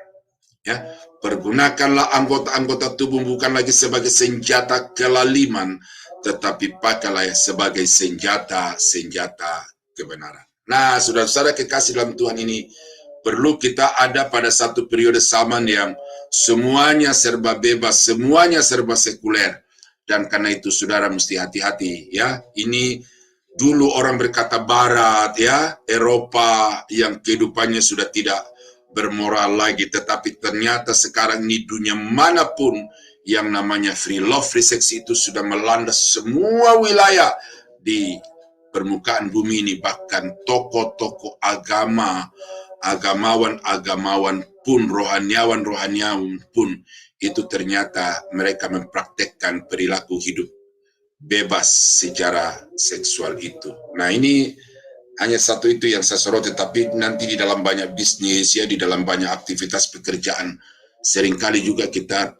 Ya, pergunakanlah anggota-anggota tubuh bukan lagi sebagai senjata kelaliman, tetapi pakailah sebagai senjata kebenaran. Nah, saudara-saudara kekasih dalam Tuhan, ini perlu kita ada pada satu periode zaman yang semuanya serba bebas, semuanya serba sekuler. Dan karena itu saudara mesti hati-hati ya. Ini dulu orang berkata barat ya, Eropa yang kehidupannya sudah tidak bermoral lagi, tetapi ternyata sekarang ini dunia manapun yang namanya free love, free sex itu sudah melanda semua wilayah di permukaan bumi ini. Bahkan tokoh-tokoh agama, agamawan pun, rohaniawan pun, itu ternyata mereka mempraktekkan perilaku hidup bebas secara seksual itu. Nah, ini hanya satu itu yang saya soroti, tapi nanti di dalam banyak bisnis ya, di dalam banyak aktivitas pekerjaan, seringkali juga kita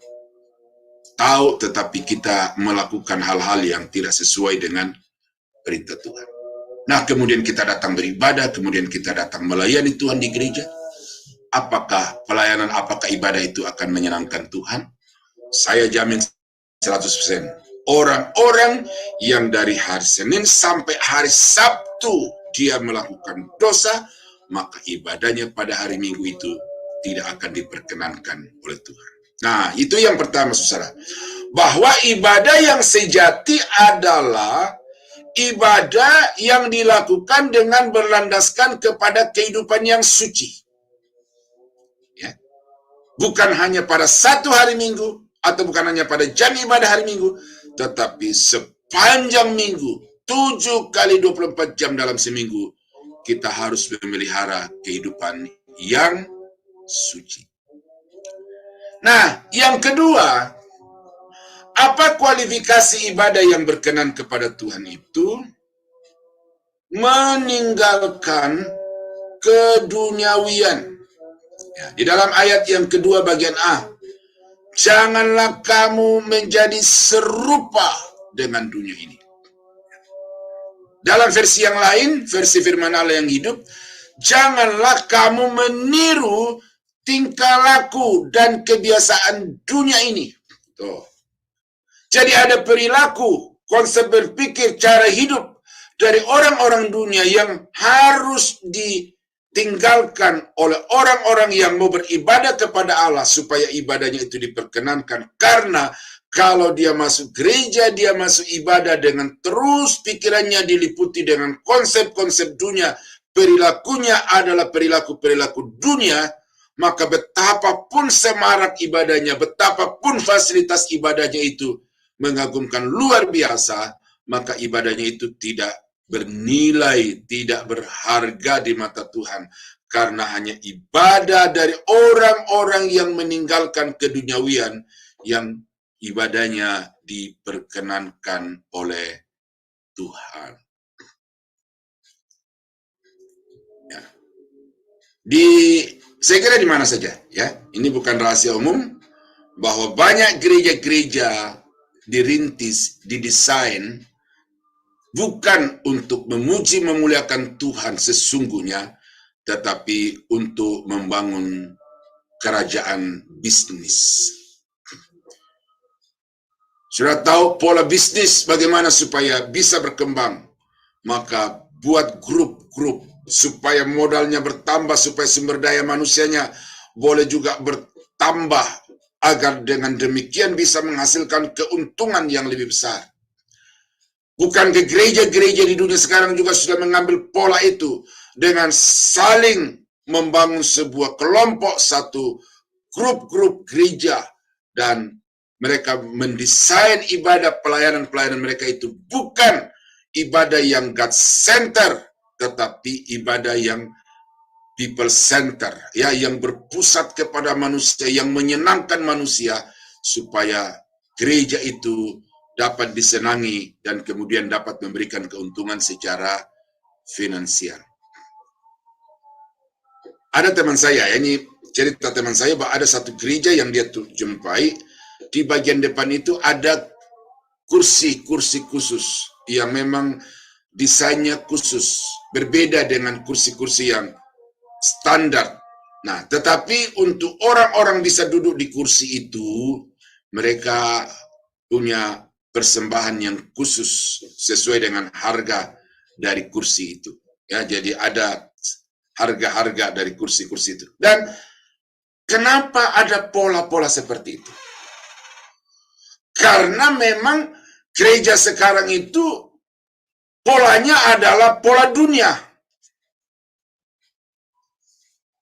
tahu tetapi kita melakukan hal-hal yang tidak sesuai dengan perintah Tuhan. Nah, kemudian kita datang beribadah, kemudian kita datang melayani Tuhan di gereja. Apakah pelayanan, apakah ibadah itu akan menyenangkan Tuhan? Saya jamin 100%. Orang-orang yang dari hari Senin sampai hari Sabtu dia melakukan dosa, maka ibadahnya pada hari Minggu itu tidak akan diperkenankan oleh Tuhan. Nah, itu yang pertama, saudara. Bahwa ibadah yang sejati adalah ibadah yang dilakukan dengan berlandaskan kepada kehidupan yang suci. Ya. Bukan hanya pada satu hari Minggu, atau bukan hanya pada jam ibadah hari Minggu, tetapi sepanjang minggu, 7 kali 24 jam dalam seminggu, kita harus memelihara kehidupan yang suci. Nah, yang kedua, apa kualifikasi ibadah yang berkenan kepada Tuhan itu? Meninggalkan keduniawian. Ya, di dalam ayat yang kedua bagian A, janganlah kamu menjadi serupa dengan dunia ini. Dalam versi yang lain, versi firman Allah yang hidup, janganlah kamu meniru tingkah laku dan kebiasaan dunia ini. Tuh. Jadi ada perilaku, konsep berpikir, cara hidup dari orang-orang dunia yang harus ditinggalkan oleh orang-orang yang mau beribadah kepada Allah supaya ibadahnya itu diperkenankan. Karena kalau dia masuk gereja, dia masuk ibadah dengan terus pikirannya diliputi dengan konsep-konsep dunia, perilakunya adalah perilaku-perilaku dunia, maka betapapun semarak ibadahnya, betapapun fasilitas ibadahnya itu mengagumkan luar biasa, maka ibadahnya itu tidak bernilai, tidak berharga di mata Tuhan. Karena hanya ibadah dari orang-orang yang meninggalkan keduniawian yang ibadahnya diperkenankan oleh Tuhan. Ya. Saya kira di mana saja, ya. Ini bukan rahasia umum bahwa banyak gereja-gereja dirintis, didesain bukan untuk memuji memuliakan Tuhan sesungguhnya, tetapi untuk membangun kerajaan bisnis. Sudah tahu pola bisnis bagaimana supaya bisa berkembang, maka buat grup-grup supaya modalnya bertambah, supaya sumber daya manusianya boleh juga bertambah, agar dengan demikian bisa menghasilkan keuntungan yang lebih besar. Bukan ke gereja-gereja di dunia sekarang juga sudah mengambil pola itu dengan saling membangun sebuah kelompok, satu grup-grup gereja, dan mereka mendesain ibadah pelayanan-pelayanan mereka itu bukan ibadah yang God center, tetapi ibadah yang people center, ya, yang berpusat kepada manusia, yang menyenangkan manusia, supaya gereja itu dapat disenangi dan kemudian dapat memberikan keuntungan secara finansial. Ada teman saya, ini cerita teman saya, bahwa ada satu gereja yang dia jumpai, di bagian depan itu ada kursi-kursi khusus yang memang desainnya khusus, berbeda dengan kursi-kursi yang standar. Nah, tetapi untuk orang-orang bisa duduk di kursi itu, mereka punya persembahan yang khusus sesuai dengan harga dari kursi itu. Ya, jadi ada harga-harga dari kursi-kursi itu. Dan kenapa ada pola-pola seperti itu? Karena memang gereja sekarang itu polanya adalah pola dunia.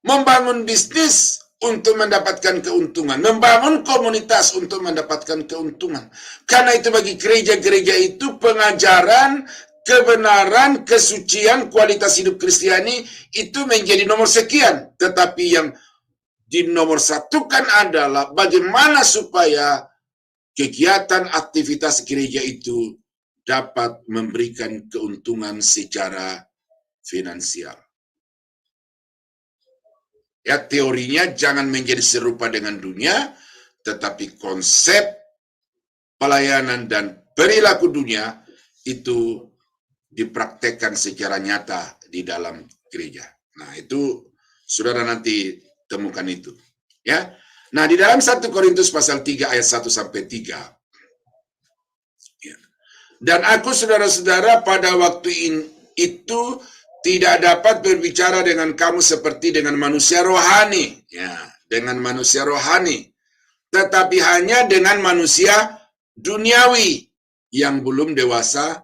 Membangun bisnis untuk mendapatkan keuntungan, membangun komunitas untuk mendapatkan keuntungan. Karena itu bagi gereja-gereja itu pengajaran, kebenaran, kesucian, kualitas hidup Kristiani itu menjadi nomor sekian. Tetapi yang dinomorsatukan adalah bagaimana supaya kegiatan aktivitas gereja itu dapat memberikan keuntungan secara finansial. Ya, teorinya jangan menjadi serupa dengan dunia, tetapi konsep pelayanan dan perilaku dunia itu dipraktekkan secara nyata di dalam gereja. Nah, itu saudara nanti temukan itu. Ya. Nah, di dalam 1 Korintus pasal 3 ayat 1 sampai 3. Ya. Dan aku saudara-saudara pada waktu itu tidak dapat berbicara dengan kamu seperti dengan manusia rohani, ya, dengan manusia rohani, tetapi hanya dengan manusia duniawi yang belum dewasa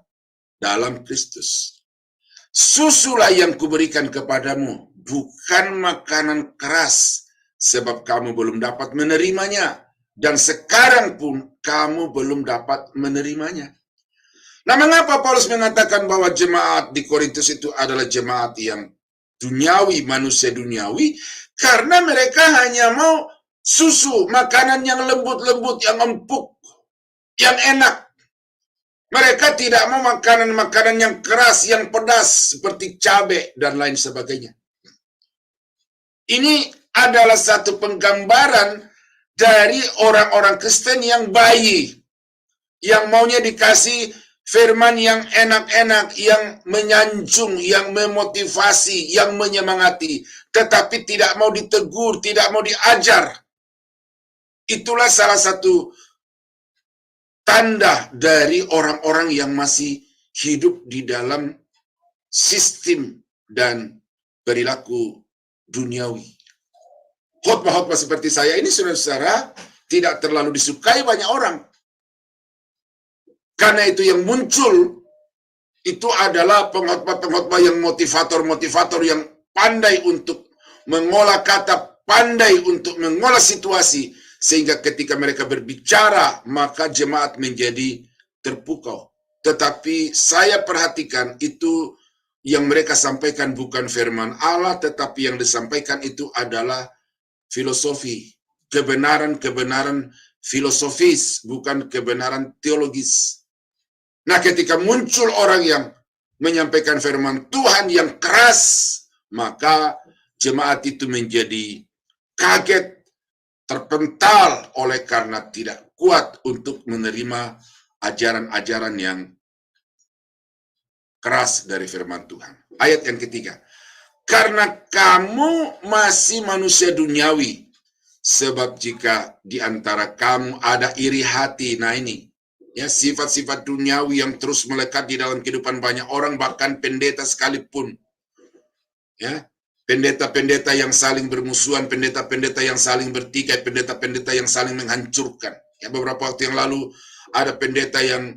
dalam Kristus. Susulah yang kuberikan kepadamu, bukan makanan keras, sebab kamu belum dapat menerimanya, dan sekarang pun kamu belum dapat menerimanya. Nah, mengapa Paulus mengatakan bahwa jemaat di Korintus itu adalah jemaat yang duniawi, manusia duniawi? Karena mereka hanya mau susu, makanan yang lembut-lembut, yang empuk, yang enak. Mereka tidak mau makanan-makanan yang keras, yang pedas, seperti cabai dan lain sebagainya. Ini adalah satu penggambaran dari orang-orang Kristen yang bayi, yang maunya dikasih firman yang enak-enak, yang menyanjung, yang memotivasi, yang menyemangati, tetapi tidak mau ditegur, tidak mau diajar. Itulah salah satu tanda dari orang-orang yang masih hidup di dalam sistem dan perilaku duniawi. Khotbah-khotbah seperti saya ini, saudara-saudara, tidak terlalu disukai banyak orang. Karena itu yang muncul itu adalah pengkhotbah-pengkhotbah yang motivator-motivator yang pandai untuk mengolah kata, pandai untuk mengolah situasi, sehingga ketika mereka berbicara maka jemaat menjadi terpukau. Tetapi saya perhatikan itu yang mereka sampaikan bukan firman Allah, tetapi yang disampaikan itu adalah filosofi, kebenaran-kebenaran filosofis, bukan kebenaran teologis. Nah, ketika muncul orang yang menyampaikan firman Tuhan yang keras, maka jemaat itu menjadi kaget, terpental oleh karena tidak kuat untuk menerima ajaran-ajaran yang keras dari firman Tuhan. Ayat yang ketiga, karena kamu masih manusia duniawi, sebab jika di antara kamu ada iri hati, nah ini, ya, sifat-sifat duniawi yang terus melekat di dalam kehidupan banyak orang, bahkan pendeta sekalipun. Ya, pendeta-pendeta yang saling bermusuhan, pendeta-pendeta yang saling bertikai, pendeta-pendeta yang saling menghancurkan. Ya, beberapa waktu yang lalu ada pendeta yang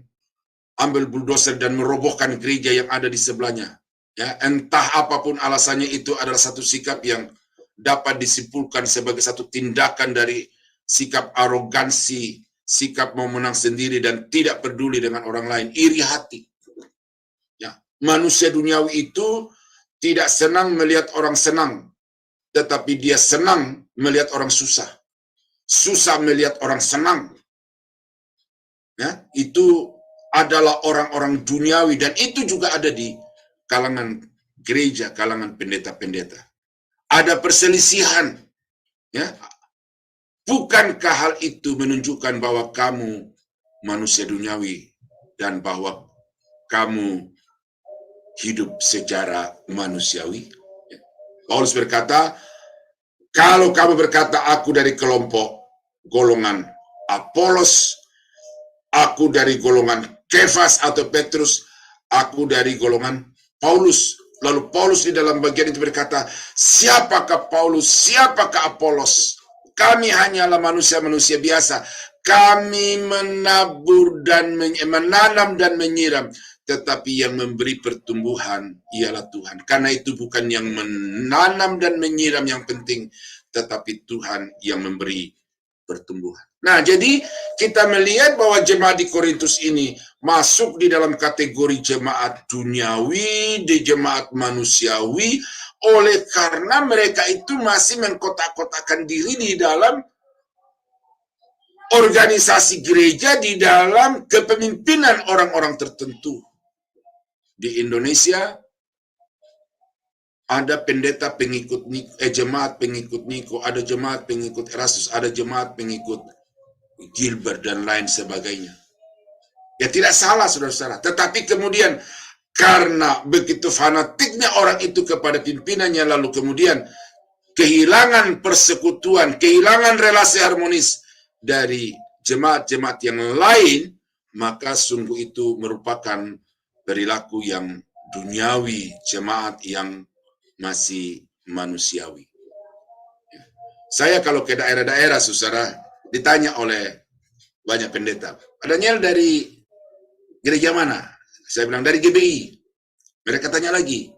ambil bulldozer dan merobohkan gereja yang ada di sebelahnya. Ya, entah apapun alasannya, itu adalah satu sikap yang dapat disimpulkan sebagai satu tindakan dari sikap arogansi, sikap mau menang sendiri dan tidak peduli dengan orang lain, iri hati. Ya, manusia duniawi itu tidak senang melihat orang senang, tetapi dia senang melihat orang susah. Susah melihat orang senang. Ya, itu adalah orang-orang duniawi, dan itu juga ada di kalangan gereja, kalangan pendeta-pendeta. Ada perselisihan. Ya, bukankah hal itu menunjukkan bahwa kamu manusia duniawi dan bahwa kamu hidup secara manusiawi? Paulus berkata, kalau kamu berkata aku dari kelompok golongan Apolos, aku dari golongan Kefas atau Petrus, aku dari golongan Paulus. Lalu Paulus di dalam bagian itu berkata, siapakah Paulus, siapakah Apolos? Kami hanyalah manusia-manusia biasa. Kami menabur dan menanam dan menyiram, tetapi yang memberi pertumbuhan ialah Tuhan. Karena itu bukan yang menanam dan menyiram yang penting, tetapi Tuhan yang memberi pertumbuhan. Nah, jadi kita melihat bahwa jemaat di Korintus ini masuk di dalam kategori jemaat duniawi, di jemaat manusiawi, oleh karena mereka itu masih mengkotak-kotakan diri di dalam organisasi gereja, di dalam kepemimpinan orang-orang tertentu. Di Indonesia ada pendeta pengikut jemaat pengikut Niko, ada jemaat pengikut Erastus, ada jemaat pengikut Gilbert dan lain sebagainya. Ya tidak salah saudara-saudara, tetapi kemudian karena begitu fanatiknya orang itu kepada pimpinannya, lalu kemudian kehilangan persekutuan, kehilangan relasi harmonis dari jemaat-jemaat yang lain, maka sungguh itu merupakan perilaku yang duniawi, jemaat yang masih manusiawi. Saya kalau ke daerah-daerah, saudara, ditanya oleh banyak pendeta, adanya dari gereja mana? Saya bilang dari GBI. Mereka tanya lagi,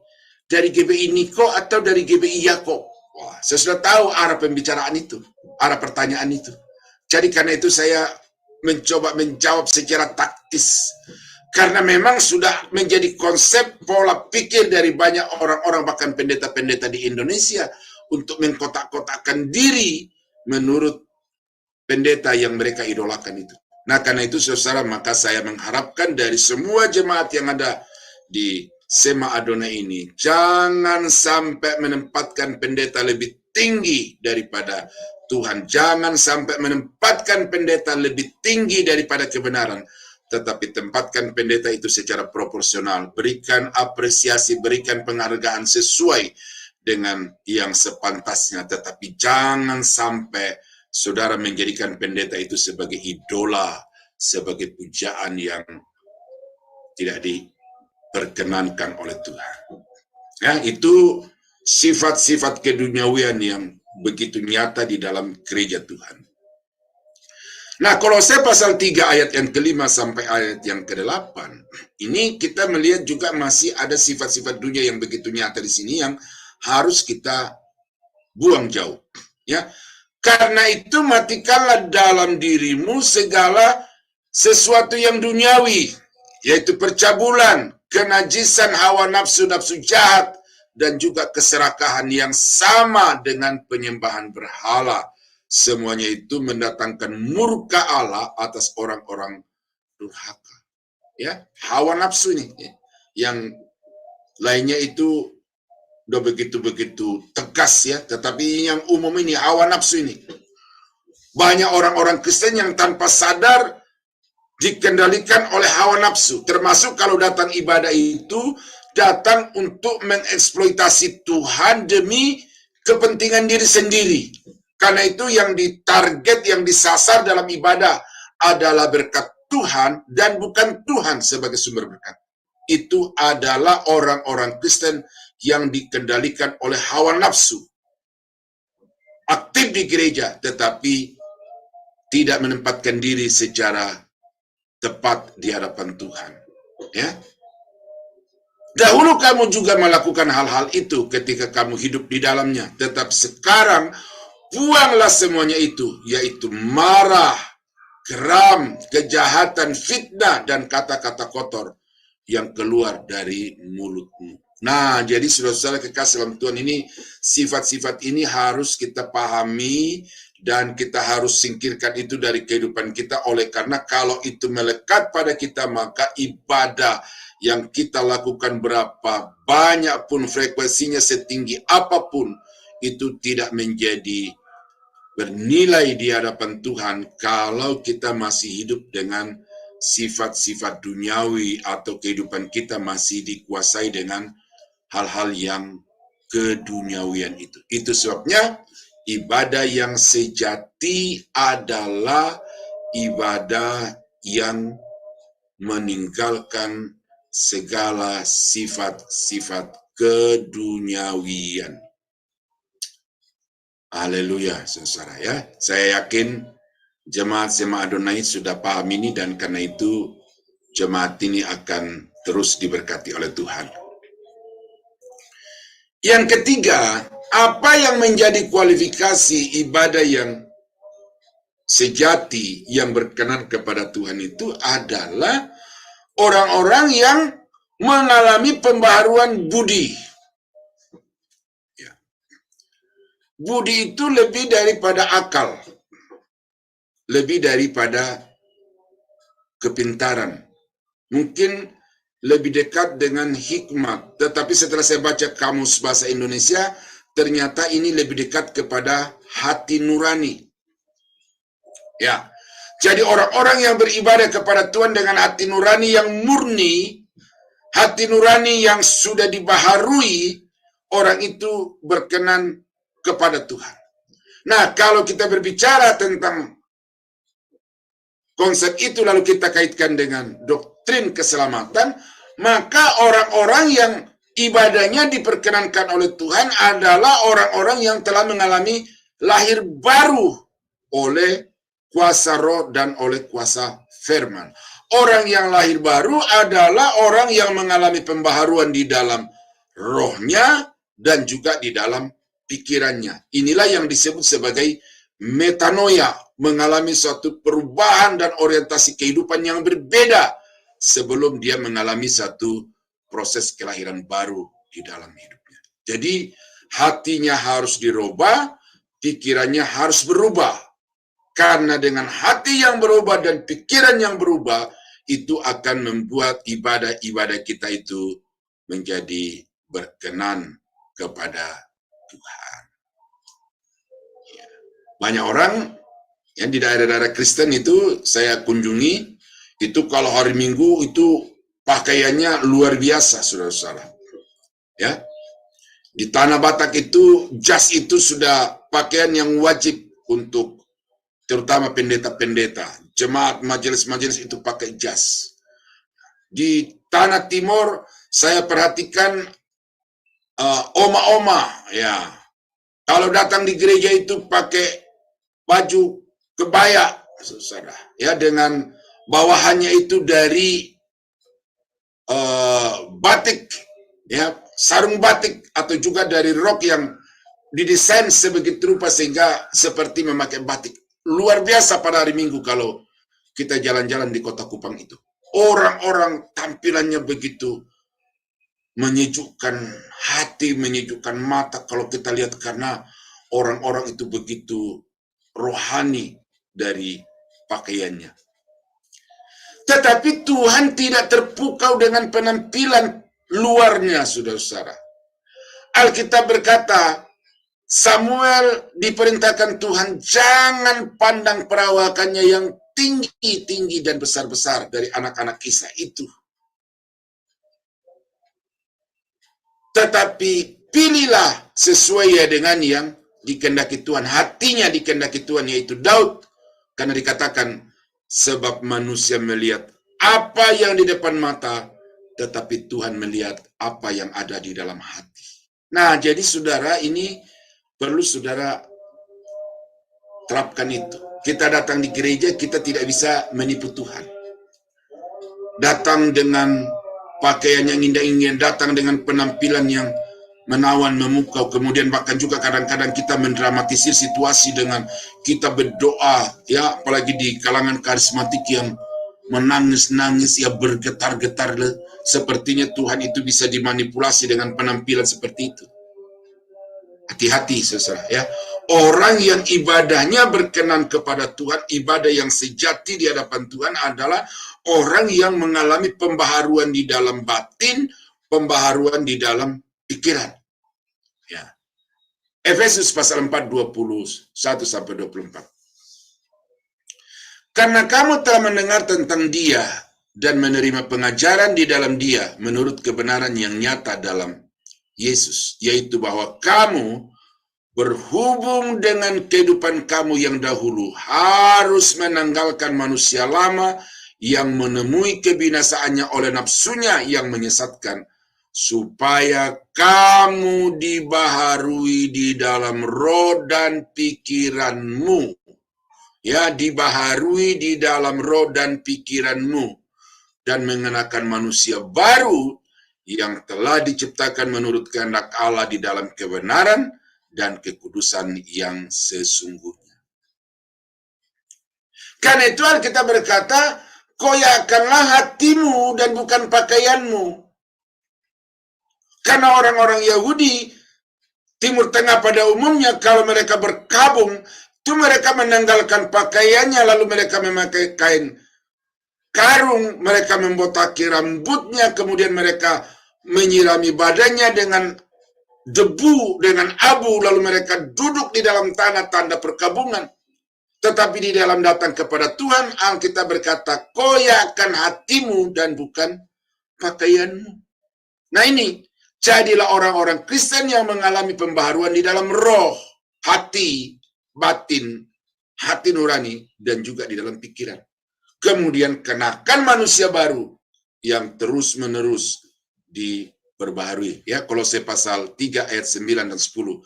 dari GBI Niko atau dari GBI Yakob? Wah, saya sudah tahu arah pembicaraan itu, arah pertanyaan itu. Jadi karena itu saya mencoba menjawab secara taktis. Karena memang sudah menjadi konsep pola pikir dari banyak orang-orang, bahkan pendeta-pendeta di Indonesia, untuk mengkotak-kotakkan diri menurut pendeta yang mereka idolakan itu. Nah, karena itu saudara, maka saya mengharapkan dari semua jemaat yang ada di Sema Adonai ini, jangan sampai menempatkan pendeta lebih tinggi daripada Tuhan. Jangan sampai menempatkan pendeta lebih tinggi daripada kebenaran. Tetapi tempatkan pendeta itu secara proporsional. Berikan apresiasi, berikan penghargaan sesuai dengan yang sepantasnya. Tetapi jangan sampai saudara menjadikan pendeta itu sebagai idola, sebagai pujaan yang tidak diperkenankan oleh Tuhan. Ya, itu sifat-sifat keduniawian yang begitu nyata di dalam gereja Tuhan. Nah, Kolose pasal 3 ayat yang ke-5 sampai ayat yang ke-8, ini kita melihat juga masih ada sifat-sifat dunia yang begitu nyata di sini yang harus kita buang jauh. Ya, karena itu matikanlah dalam dirimu segala sesuatu yang duniawi, yaitu percabulan, kenajisan hawa nafsu-nafsu jahat, dan juga keserakahan yang sama dengan penyembahan berhala. Semuanya itu mendatangkan murka Allah atas orang-orang durhaka. Ya, hawa nafsu ini, yang lainnya itu udah begitu-begitu tegas ya, tetapi yang umum ini hawa nafsu ini. Banyak orang-orang Kristen yang tanpa sadar dikendalikan oleh hawa nafsu, termasuk kalau datang ibadah itu datang untuk mengeksploitasi Tuhan demi kepentingan diri sendiri. Karena itu yang ditarget, yang disasar dalam ibadah adalah berkat Tuhan dan bukan Tuhan sebagai sumber berkat. Itu adalah orang-orang Kristen yang dikendalikan oleh hawa nafsu. Aktif di gereja tetapi tidak menempatkan diri secara tepat di hadapan Tuhan. Ya. Dahulu kamu juga melakukan hal-hal itu ketika kamu hidup di dalamnya, tetapi sekarang buanglah semuanya itu, yaitu marah, geram, kejahatan, fitnah, dan kata-kata kotor yang keluar dari mulutmu. Nah, jadi saudara-saudara kekasih dalam Tuhan ini, sifat-sifat ini harus kita pahami dan kita harus singkirkan itu dari kehidupan kita. Oleh karena kalau itu melekat pada kita, maka ibadah yang kita lakukan berapa banyak pun frekuensinya, setinggi apapun, itu tidak menjadi bernilai di hadapan Tuhan kalau kita masih hidup dengan sifat-sifat duniawi atau kehidupan kita masih dikuasai dengan hal-hal yang keduniawian itu. Itu sebabnya ibadah yang sejati adalah ibadah yang meninggalkan segala sifat-sifat keduniawian. Haleluya, saudara ya. Saya yakin jemaat Sema Adonai sudah paham ini, dan karena itu jemaat ini akan terus diberkati oleh Tuhan. Yang ketiga, apa yang menjadi kualifikasi ibadah yang sejati yang berkenan kepada Tuhan itu adalah orang-orang yang mengalami pembaharuan budi. Budi itu lebih daripada akal, lebih daripada kepintaran, mungkin lebih dekat dengan hikmat. Tetapi setelah saya baca kamus bahasa Indonesia, ternyata ini lebih dekat kepada hati nurani. Ya, jadi orang-orang yang beribadah kepada Tuhan dengan hati nurani yang murni, hati nurani yang sudah dibaharui, orang itu berkenan kepada Tuhan. Nah, kalau kita berbicara tentang konsep itu lalu kita kaitkan dengan doktrin keselamatan, maka orang-orang yang ibadahnya diperkenankan oleh Tuhan adalah orang-orang yang telah mengalami lahir baru oleh kuasa roh dan oleh kuasa firman. Orang yang lahir baru adalah orang yang mengalami pembaharuan di dalam rohnya dan juga di dalam pikirannya. Inilah yang disebut sebagai metanoia, mengalami suatu perubahan dan orientasi kehidupan yang berbeda sebelum dia mengalami satu proses kelahiran baru di dalam hidupnya. Jadi hatinya harus dirubah, pikirannya harus berubah. Karena dengan hati yang berubah dan pikiran yang berubah, itu akan membuat ibadah-ibadah kita itu menjadi berkenan kepada Tuhan. Banyak orang yang di daerah-daerah Kristen itu saya kunjungi, itu kalau hari Minggu itu pakaiannya luar biasa, saudara-saudara. Ya, di tanah Batak itu jas itu sudah pakaian yang wajib untuk terutama pendeta-pendeta, jemaat majelis-majelis itu pakai jas. Di tanah Timur saya perhatikan oma-oma, ya, kalau datang di gereja itu pakai baju kebaya, saudara, ya, dengan bawahannya itu dari batik, ya, sarung batik, atau juga dari rok yang didesain sebegitu rupa sehingga seperti memakai batik. Luar biasa pada hari Minggu kalau kita jalan-jalan di kota Kupang itu. Orang-orang tampilannya begitu menyejukkan hati, menyejukkan mata kalau kita lihat, karena orang-orang itu begitu rohani dari pakaiannya. Tetapi Tuhan tidak terpukau dengan penampilan luarnya, saudara-saudara. Alkitab berkata, Samuel diperintahkan Tuhan jangan pandang perawakannya yang tinggi-tinggi dan besar-besar dari anak-anak Kisah itu. Tetapi pilihlah sesuai dengan yang dikehendaki Tuhan. Hatinya dikehendaki Tuhan, yaitu Daud. Karena dikatakan, sebab manusia melihat apa yang di depan mata, tetapi Tuhan melihat apa yang ada di dalam hati. Nah, jadi saudara, ini perlu saudara terapkan itu. Kita datang di gereja, kita tidak bisa menipu Tuhan. Datang dengan pakaian yang indah-indah, datang dengan penampilan yang menawan, memukau, kemudian bahkan juga kadang-kadang kita mendramatisir situasi dengan kita berdoa, ya, apalagi di kalangan karismatik yang menangis-nangis, ya, bergetar-getar sepertinya Tuhan itu bisa dimanipulasi dengan penampilan seperti itu. Hati-hati saudara ya. Orang yang ibadahnya berkenan kepada Tuhan, ibadah yang sejati di hadapan Tuhan adalah orang yang mengalami pembaharuan di dalam batin, pembaharuan di dalam pikiran. Ya. Efesus pasal 4, 21-24. Karena kamu telah mendengar tentang Dia dan menerima pengajaran di dalam Dia menurut kebenaran yang nyata dalam Yesus, yaitu bahwa kamu berhubung dengan kehidupan kamu yang dahulu harus menanggalkan manusia lama yang menemui kebinasaannya oleh nafsunya yang menyesatkan, supaya kamu dibaharui di dalam roh dan pikiranmu. Ya, dibaharui di dalam roh dan pikiranmu, dan mengenakan manusia baru yang telah diciptakan menurut kehendak Allah di dalam kebenaran dan kekudusan yang sesungguhnya. Karena itu Alkitab berkata, koyakanlah hatimu dan bukan pakaianmu. Karena orang-orang Yahudi Timur Tengah pada umumnya kalau mereka berkabung, itu mereka menanggalkan pakaiannya, lalu mereka memakai kain karung, mereka membotaki rambutnya, kemudian mereka menyirami badannya dengan debu, dengan abu, lalu mereka duduk di dalam tanah tanda perkabungan. Tetapi di dalam datang kepada Tuhan, Alkitab berkata, koyakan hatimu dan bukan pakaianmu. Nah ini, jadilah orang-orang Kristen yang mengalami pembaharuan di dalam roh, hati, batin, hati nurani, dan juga di dalam pikiran. Kemudian kenakan manusia baru yang terus-menerus diperbaharui. Ya, Kolose pasal 3 ayat 9 dan 10.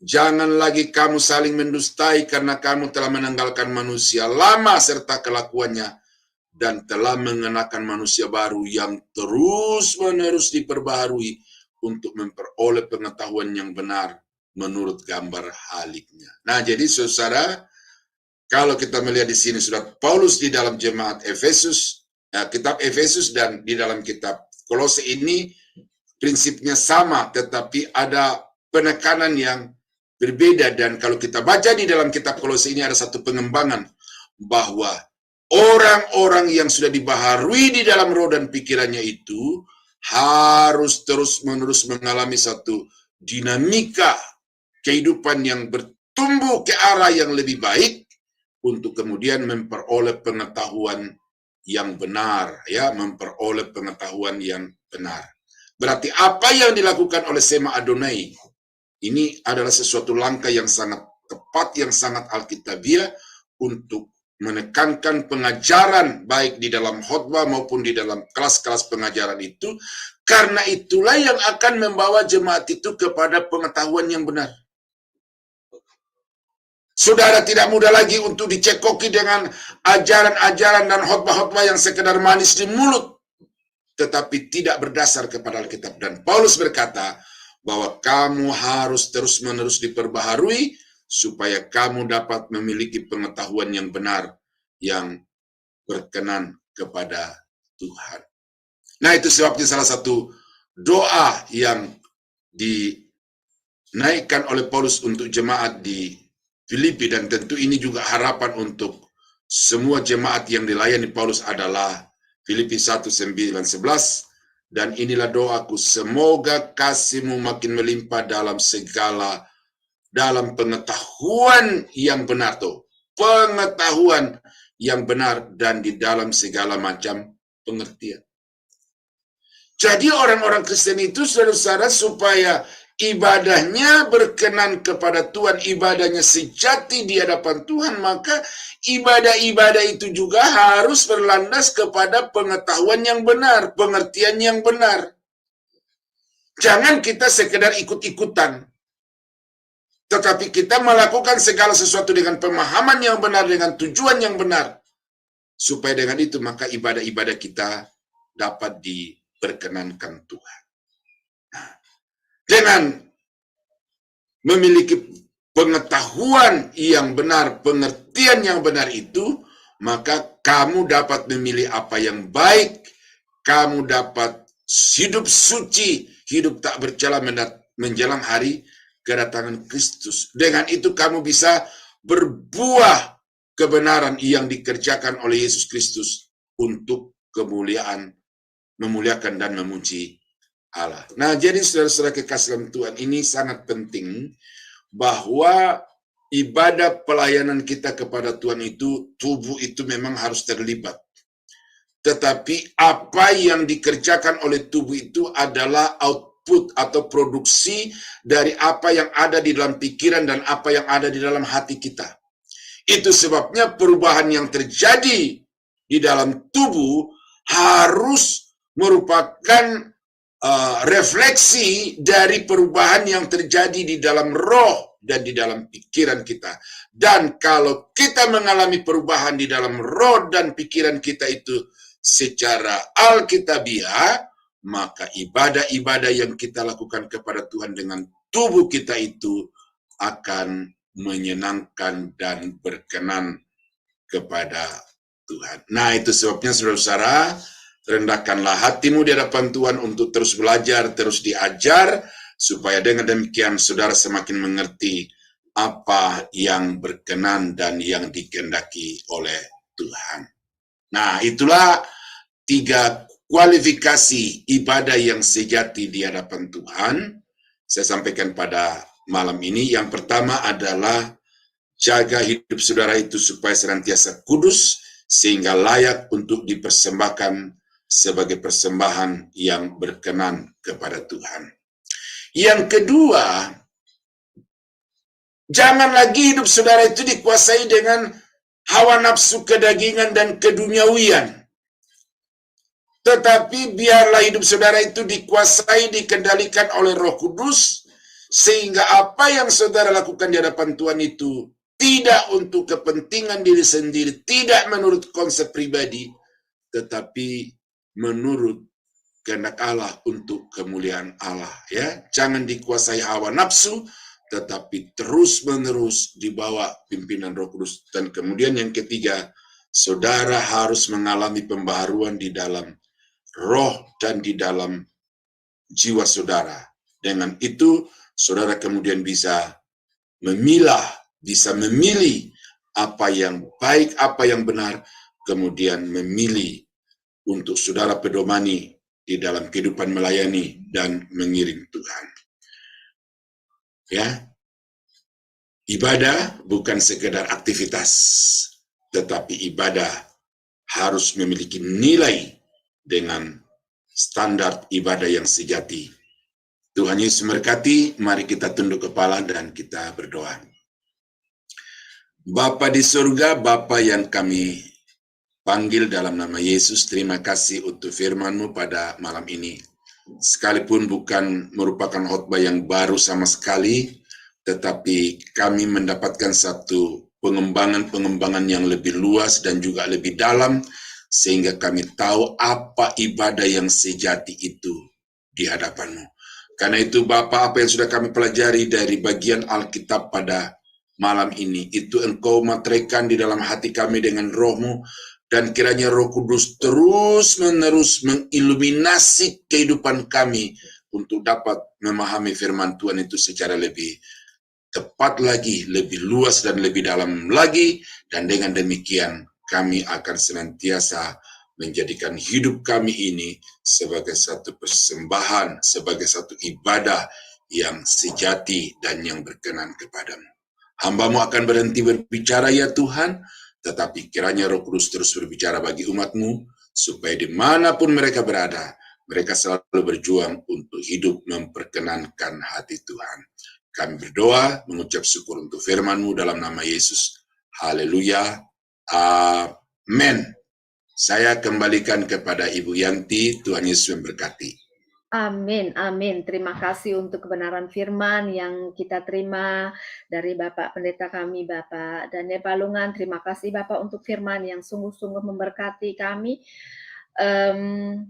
Jangan lagi kamu saling mendustai karena kamu telah menanggalkan manusia lama serta kelakuannya dan telah mengenakan manusia baru yang terus-menerus diperbaharui untuk memperoleh pengetahuan yang benar menurut gambar haliknya. Nah, jadi saudara, kalau kita melihat di sini surat Paulus di dalam jemaat Efesus, kitab Efesus dan di dalam kitab Kolose ini prinsipnya sama, tetapi ada penekanan yang berbeda. Dan kalau kita baca di dalam kitab Kolose ini ada satu pengembangan bahwa orang-orang yang sudah dibaharui di dalam roh dan pikirannya itu harus terus-menerus mengalami satu dinamika kehidupan yang bertumbuh ke arah yang lebih baik untuk kemudian memperoleh pengetahuan yang benar, ya, memperoleh pengetahuan yang benar. Berarti apa yang dilakukan oleh Sema Adonai ini adalah sesuatu langkah yang sangat tepat, yang sangat alkitabiah untuk menekankan pengajaran baik di dalam khotbah maupun di dalam kelas-kelas pengajaran itu, karena itulah yang akan membawa jemaat itu kepada pengetahuan yang benar. Saudara tidak mudah lagi untuk dicekoki dengan ajaran-ajaran dan khotbah-khotbah yang sekedar manis di mulut, tetapi tidak berdasar kepada Alkitab. Dan Paulus berkata bahwa kamu harus terus-menerus diperbaharui supaya kamu dapat memiliki pengetahuan yang benar, yang berkenan kepada Tuhan. Nah, itu sebabnya salah satu doa yang dinaikkan oleh Paulus untuk jemaat di Filipi, dan tentu ini juga harapan untuk semua jemaat yang dilayani Paulus adalah Filipi 1:9-11, dan inilah doaku, semoga kasihmu makin melimpah dalam pengetahuan yang benar, pengetahuan yang benar, dan di dalam segala macam pengertian. Jadi orang-orang Kristen itu, saudara-saudara, supaya ibadahnya berkenan kepada Tuhan, ibadahnya sejati di hadapan Tuhan, maka ibadah-ibadah itu juga harus berlandas kepada pengetahuan yang benar, pengertian yang benar. Jangan kita sekedar ikut-ikutan, tetapi kita melakukan segala sesuatu dengan pemahaman yang benar, dengan tujuan yang benar, supaya dengan itu maka ibadah-ibadah kita dapat diperkenankan Tuhan. Dengan memiliki pengetahuan yang benar, pengertian yang benar itu, maka kamu dapat memilih apa yang baik, kamu dapat hidup suci, hidup tak bercela menjelang hari kedatangan Kristus. Dengan itu kamu bisa berbuah kebenaran yang dikerjakan oleh Yesus Kristus untuk kemuliaan, memuliakan dan memuji Allah. Nah, jadi saudara-saudara kekasih dalam Tuhan, ini sangat penting bahwa ibadah pelayanan kita kepada Tuhan itu, tubuh itu memang harus terlibat. Tetapi apa yang dikerjakan oleh tubuh itu adalah output atau produksi dari apa yang ada di dalam pikiran dan apa yang ada di dalam hati kita. Itu sebabnya perubahan yang terjadi di dalam tubuh harus merupakan refleksi dari perubahan yang terjadi di dalam roh dan di dalam pikiran kita. Dan kalau kita mengalami perubahan di dalam roh dan pikiran kita itu secara alkitabiah, maka ibadah-ibadah yang kita lakukan kepada Tuhan dengan tubuh kita itu akan menyenangkan dan berkenan kepada Tuhan. Nah, itu sebabnya saudara-saudara, rendahkanlah hatimu di hadapan Tuhan untuk terus belajar, terus diajar, supaya dengan demikian saudara semakin mengerti apa yang berkenan dan yang dikehendaki oleh Tuhan. Nah, itulah 3 kualifikasi ibadah yang sejati di hadapan Tuhan. Saya sampaikan pada malam ini. Yang pertama adalah jaga hidup saudara itu supaya senantiasa kudus, sehingga layak untuk dipersembahkan sebagai persembahan yang berkenan kepada Tuhan. Yang kedua, jangan lagi hidup saudara itu dikuasai dengan hawa nafsu kedagingan dan keduniawian. Tetapi biarlah hidup saudara itu dikuasai, dikendalikan oleh Roh Kudus, sehingga apa yang saudara lakukan di hadapan Tuhan itu tidak untuk kepentingan diri sendiri, tidak menurut konsep pribadi, tetapi menurut kehendak Allah untuk kemuliaan Allah. Ya, jangan dikuasai hawa nafsu, tetapi terus-menerus dibawa pimpinan Roh Kudus. Dan kemudian yang ketiga, saudara harus mengalami pembaharuan di dalam roh dan di dalam jiwa saudara. Dengan itu, saudara kemudian bisa memilah, bisa memilih apa yang baik, apa yang benar, kemudian memilih untuk saudara pedomani di dalam kehidupan melayani dan mengiring Tuhan. Ya, ibadah bukan sekedar aktivitas, tetapi ibadah harus memiliki nilai dengan standar ibadah yang sejati. Tuhan Yesus memberkati, mari kita tunduk kepala dan kita berdoa. Bapa di surga, Bapa yang kami panggil dalam nama Yesus, terima kasih untuk firman-Mu pada malam ini. Sekalipun bukan merupakan khotbah yang baru sama sekali, tetapi kami mendapatkan satu pengembangan yang lebih luas dan juga lebih dalam, sehingga kami tahu apa ibadah yang sejati itu di hadapan-Mu. Karena itu Bapa, apa yang sudah kami pelajari dari bagian Alkitab pada malam ini, itu Engkau materaikan di dalam hati kami dengan Roh-Mu, dan kiranya Roh Kudus terus-menerus mengiluminasi kehidupan kami untuk dapat memahami firman Tuhan itu secara lebih tepat lagi, lebih luas dan lebih dalam lagi, dan dengan demikian kami akan senantiasa menjadikan hidup kami ini sebagai satu persembahan, sebagai satu ibadah yang sejati dan yang berkenan kepadamu. Hamba-Mu akan berhenti berbicara ya Tuhan, tetapi kiranya Roh Kudus terus berbicara bagi umat-Mu, supaya dimanapun mereka berada, mereka selalu berjuang untuk hidup memperkenankan hati Tuhan. Kami berdoa, mengucap syukur untuk firman-Mu dalam nama Yesus. Haleluya. Amin. Saya kembalikan kepada Ibu Yanti. Tuhan Yesus memberkati. Amin, amin. Terima kasih untuk kebenaran firman yang kita terima dari Bapak Pendeta kami, Bapak Daniel Palungan. Terima kasih Bapak untuk firman yang sungguh-sungguh memberkati kami.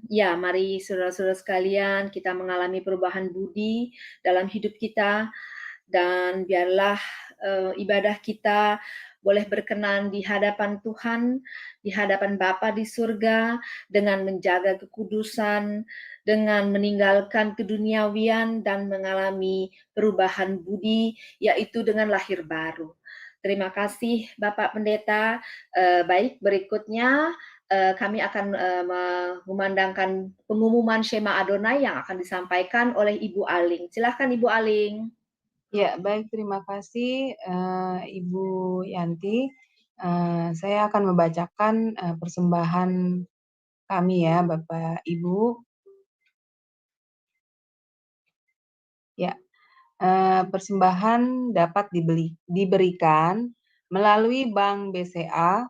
Ya, mari saudara-saudara sekalian, kita mengalami perubahan budi dalam hidup kita, dan biarlah ibadah kita boleh berkenan di hadapan Tuhan, di hadapan Bapa di surga, dengan menjaga kekudusan, dengan meninggalkan keduniawian dan mengalami perubahan budi, yaitu dengan lahir baru. Terima kasih Bapak Pendeta. Baik, berikutnya kami akan memandangkan pengumuman Shema Adonai yang akan disampaikan oleh Ibu Aling. Silahkan Ibu Aling. Ya, baik, terima kasih Ibu Yanti. Saya akan membacakan persembahan kami ya, Bapak Ibu. Ya, persembahan dapat diberikan melalui Bank BCA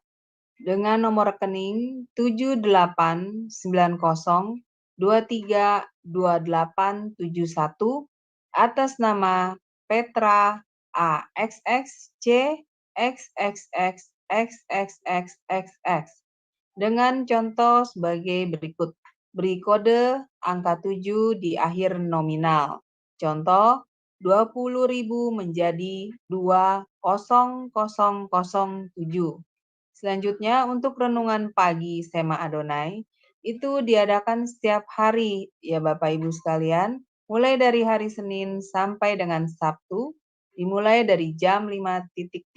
dengan nomor rekening 7890232871 atas nama Petra AXXC XXXXXXX dengan contoh sebagai berikut. Beri kode angka 7 di akhir nominal. Contoh, 20.000 menjadi 20007. Selanjutnya, untuk renungan pagi Shema Adonai, itu diadakan setiap hari ya Bapak Ibu sekalian, mulai dari hari Senin sampai dengan Sabtu, dimulai dari jam 5.30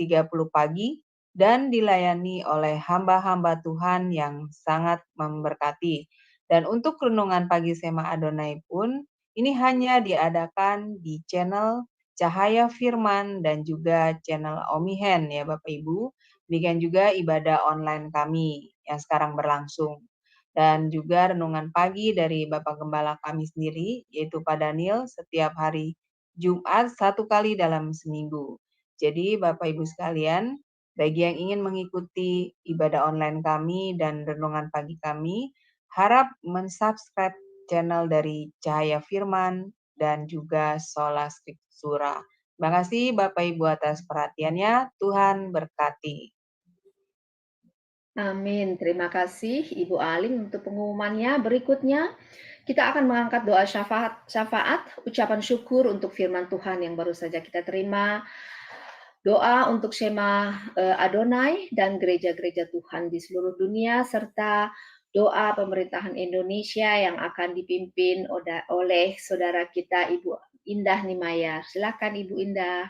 pagi, dan dilayani oleh hamba-hamba Tuhan yang sangat memberkati. Dan untuk renungan pagi Shema Adonai pun, ini hanya diadakan di channel Cahaya Firman dan juga channel Omihen ya Bapak Ibu. Demikian juga ibadah online kami yang sekarang berlangsung. Dan juga renungan pagi dari Bapak Gembala kami sendiri, yaitu Pak Daniel, setiap hari Jumat 1 kali dalam seminggu. Jadi Bapak Ibu sekalian, bagi yang ingin mengikuti ibadah online kami dan renungan pagi kami, harap mensubscribe channel dari Cahaya Firman dan juga Sola Scriptura. Terima kasih Bapak Ibu atas perhatiannya. Tuhan berkati. Amin. Terima kasih Ibu Aling untuk pengumumannya. Berikutnya kita akan mengangkat doa syafaat, ucapan syukur untuk firman Tuhan yang baru saja kita terima. Doa untuk Shema Adonai dan gereja-gereja Tuhan di seluruh dunia, serta doa pemerintahan Indonesia yang akan dipimpin oleh saudara kita Ibu Indah Nimaya. Silakan Ibu Indah.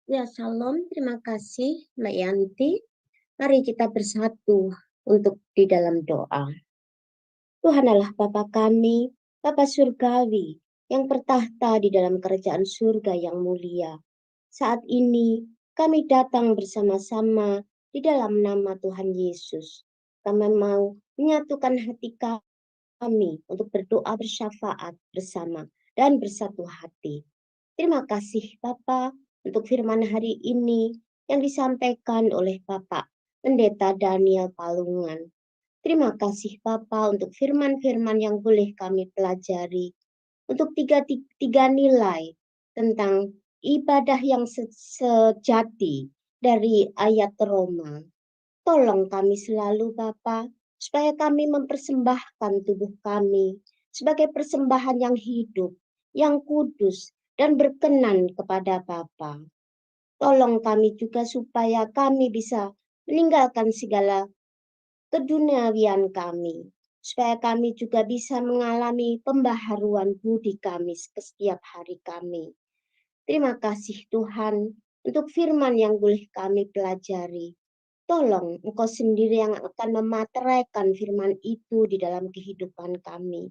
Ya, Shalom. Terima kasih Mbak Yanti. Mari kita bersatu untuk di dalam doa. Tuhan Allah Bapa kami, Bapa Surgawi, yang bertahta di dalam kerajaan surga yang mulia. Saat ini kami datang bersama-sama di dalam nama Tuhan Yesus. Kami mau menyatukan hati kami untuk berdoa bersyafaat bersama dan bersatu hati. Terima kasih Bapa untuk firman hari ini yang disampaikan oleh Bapak Pendeta Daniel Palungan. Terima kasih Bapa untuk firman-firman yang boleh kami pelajari. Untuk tiga nilai tentang ibadah yang sejati dari ayat Roma. Tolong kami selalu Bapa, supaya kami mempersembahkan tubuh kami sebagai persembahan yang hidup, yang kudus, dan berkenan kepada Bapa. Tolong kami juga supaya kami bisa meninggalkan segala keduniawian kami, supaya kami juga bisa mengalami pembaharuan budi kami setiap hari kami. Terima kasih Tuhan untuk firman yang boleh kami pelajari. Tolong Engkau sendiri yang akan memateraikan firman itu di dalam kehidupan kami.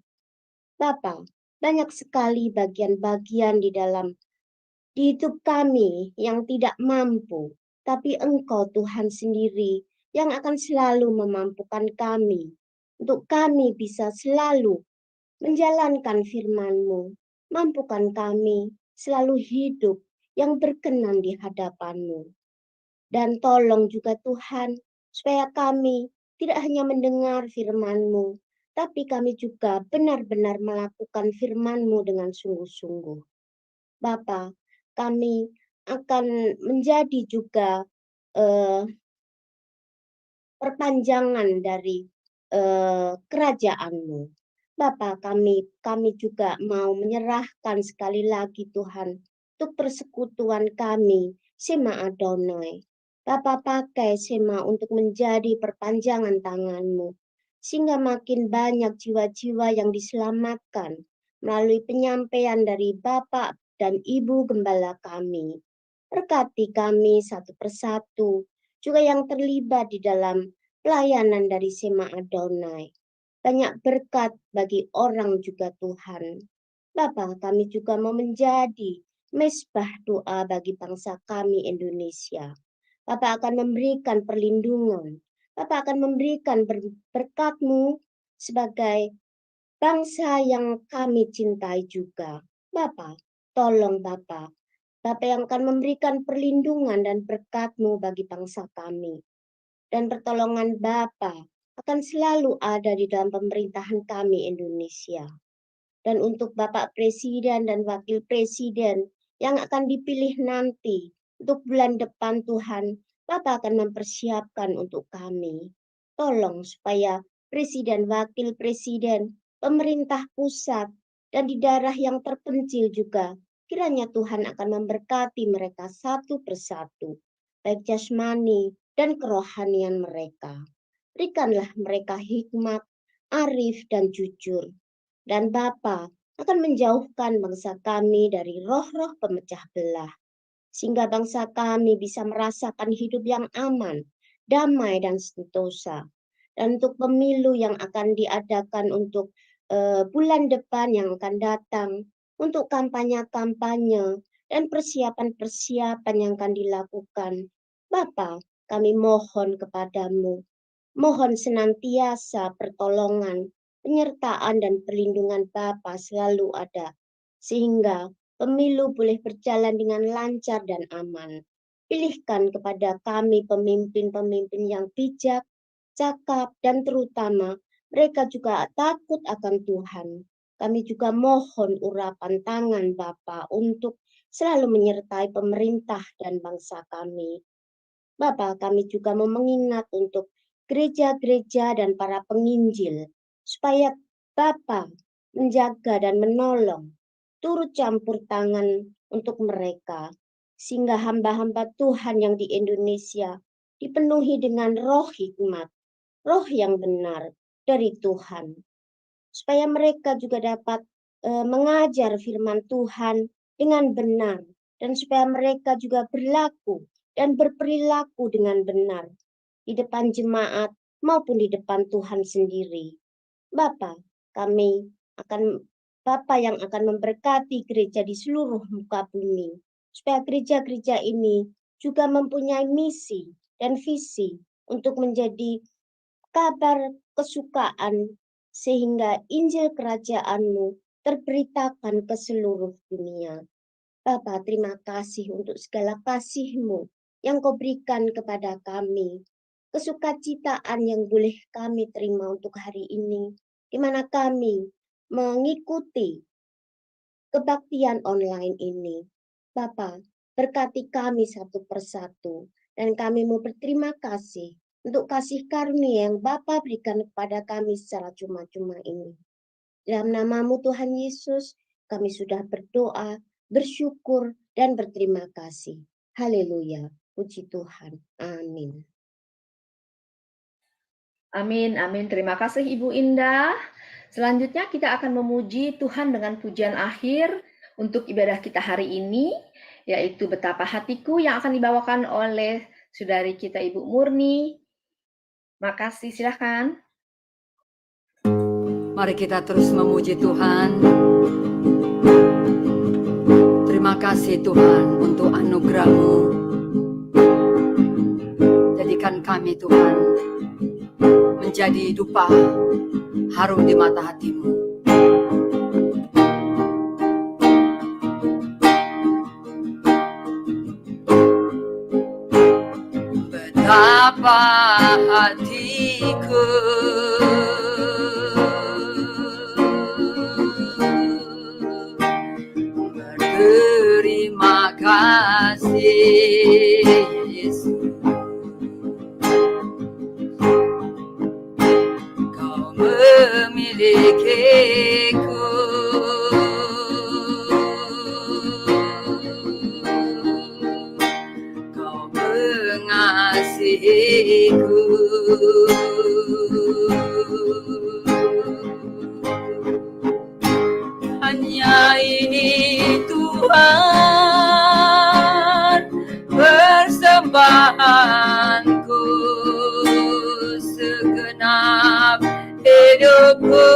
Bapa, banyak sekali bagian-bagian di dalam di hidup kami yang tidak mampu, tapi Engkau Tuhan sendiri yang akan selalu memampukan kami, untuk kami bisa selalu menjalankan firman-Mu. Mampukan kami selalu hidup yang berkenan di hadapan-Mu. Dan tolong juga Tuhan, supaya kami tidak hanya mendengar firman-Mu, tapi kami juga benar-benar melakukan firman-Mu dengan sungguh-sungguh. Bapa, kami akan menjadi juga perpanjangan dari kerajaan-Mu. Bapa, kami juga mau menyerahkan sekali lagi Tuhan untuk persekutuan kami Sema Adonai. Bapa pakai Sema untuk menjadi perpanjangan tangan-Mu, sehingga makin banyak jiwa-jiwa yang diselamatkan melalui penyampaian dari Bapak dan Ibu Gembala kami. Berkati kami satu persatu, juga yang terlibat di dalam pelayanan dari Sema Adonai. Banyak berkat bagi orang juga Tuhan. Bapa, kami juga mau menjadi mesbah doa bagi bangsa kami Indonesia. Bapak akan memberikan perlindungan. Bapak akan memberikan berkat-Mu sebagai bangsa yang kami cintai juga. Bapak, tolong Bapak. Bapak yang akan memberikan perlindungan dan berkat-Mu bagi bangsa kami. Dan pertolongan Bapak akan selalu ada di dalam pemerintahan kami Indonesia. Dan untuk Bapak Presiden dan Wakil Presiden yang akan dipilih nanti, untuk bulan depan Tuhan, Bapak akan mempersiapkan untuk kami. Tolong supaya Presiden, Wakil Presiden, pemerintah pusat, dan di daerah yang terpencil juga, kiranya Tuhan akan memberkati mereka satu persatu, baik jasmani dan kerohanian mereka. Berikanlah mereka hikmat, arif, dan jujur. Dan Bapa akan menjauhkan bangsa kami dari roh-roh pemecah belah, sehingga bangsa kami bisa merasakan hidup yang aman, damai, dan sentosa. Dan untuk pemilu yang akan diadakan untuk bulan depan yang akan datang, untuk kampanye-kampanye dan persiapan-persiapan yang akan dilakukan, Bapa, kami mohon kepadamu, mohon senantiasa pertolongan, penyertaan dan perlindungan Bapa selalu ada, sehingga pemilu boleh berjalan dengan lancar dan aman. Pilihkan kepada kami pemimpin-pemimpin yang bijak, cakap, dan terutama mereka juga takut akan Tuhan. Kami juga mohon urapan tangan Bapa untuk selalu menyertai pemerintah dan bangsa kami. Bapa, kami juga mau mengingat untuk gereja-gereja dan para penginjil, supaya Bapa menjaga dan menolong, turut campur tangan untuk mereka, sehingga hamba-hamba Tuhan yang di Indonesia dipenuhi dengan roh hikmat, roh yang benar dari Tuhan, supaya mereka juga dapat mengajar firman Tuhan dengan benar, dan supaya mereka juga berlaku dan berperilaku dengan benar di depan jemaat maupun di depan Tuhan sendiri. Bapa, kami akan Bapa yang akan memberkati gereja di seluruh muka bumi, supaya gereja-gereja ini juga mempunyai misi dan visi untuk menjadi kabar kesukaan, sehingga Injil Kerajaan-Mu terberitakan ke seluruh dunia. Bapa, terima kasih untuk segala kasih-Mu yang Kau berikan kepada kami, kesukacitaan yang boleh kami terima untuk hari ini, di mana kami mengikuti kebaktian online ini. Bapa, berkati kami satu persatu, dan kami mau berterima kasih untuk kasih karunia yang Bapa berikan kepada kami secara cuma-cuma ini. Dalam nama-Mu Tuhan Yesus, kami sudah berdoa, bersyukur, dan berterima kasih. Haleluya. Puji Tuhan. Amin. Amin, amin. Terima kasih Ibu Indah. Selanjutnya kita akan memuji Tuhan dengan pujian akhir untuk ibadah kita hari ini, yaitu Betapa Hatiku yang akan dibawakan oleh saudari kita Ibu Murni. Makasih, silahkan. Mari kita terus memuji Tuhan. Terima kasih Tuhan untuk anugerah-Mu. Jadikan kami Tuhan menjadi dupa harum di mata hati-Mu. Betapa hatiku berterima kasih Yesus. Kau memilikiku, pengasihiku. Hanya ini Tuhan persembahanku, segenap hidupku,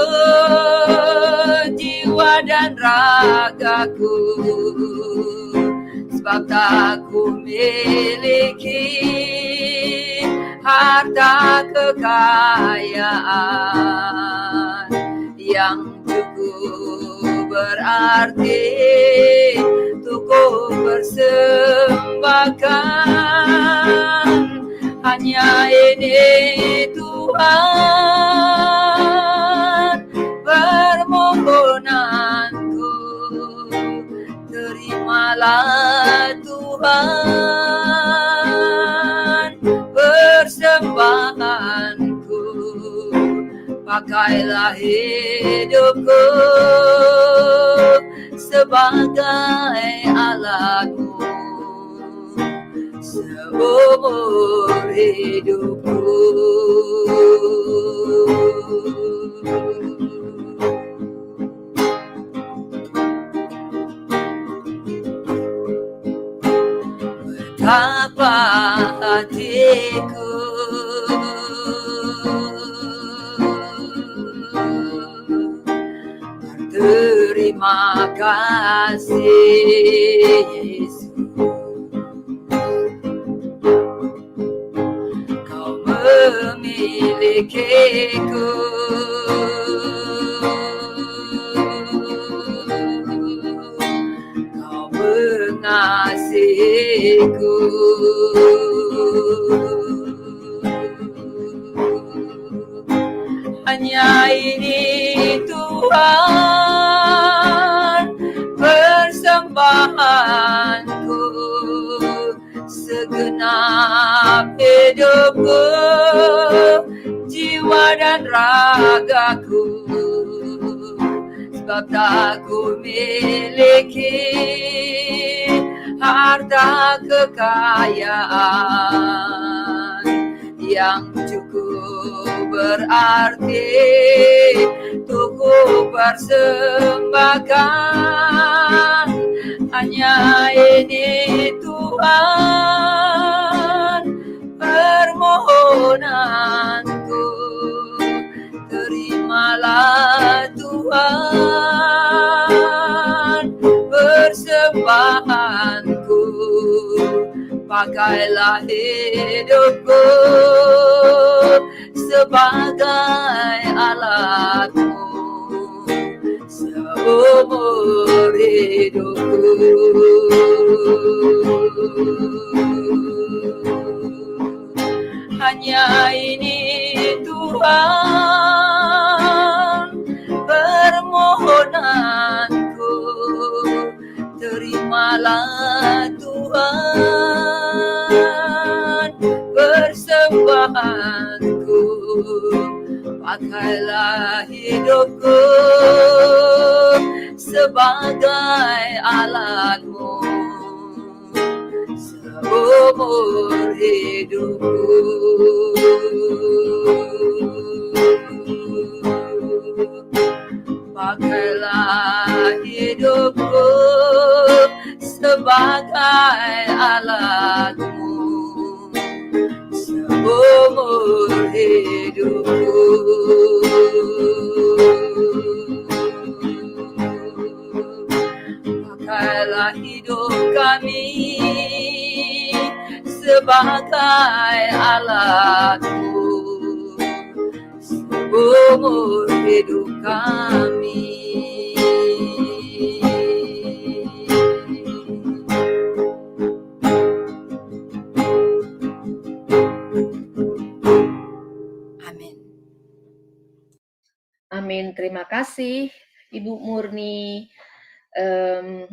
jiwa dan ragaku, sebab tak ku miliki harta kekayaan yang cukup berarti untuk ku persembahkan. Hanya ini Tuhan permohonanku, terimalah Tuhan persembahanku, pakailah hidupku sebagai alatmu seumur hidupku. Betapa hatiku berterima kasih, Yesus. Kau memilikiku, Kau mengasihiku. Hanya ini Tuhan persembahanku, segenap hidupku, jiwa dan ragaku, sebab tak ku miliki harta kekayaan yang cukup berarti untuk ku persembahkan. Hanya ini Tuhan permohonanku, terimalah Tuhan persembahanku, pakailah hidupku sebagai alatmu seumur hidupku. Hanya ini Tuhan permohonanku, terimalah Tuhan persembahanku, pakailah hidupku sebagai alatmu seumur hidupku. Pakailah hidupku sebagai alatmu seumur hidupku. Pakailah hidup kami sebagai alatmu seumur hidup kami. Amin. Amin. Terima kasih Ibu Murni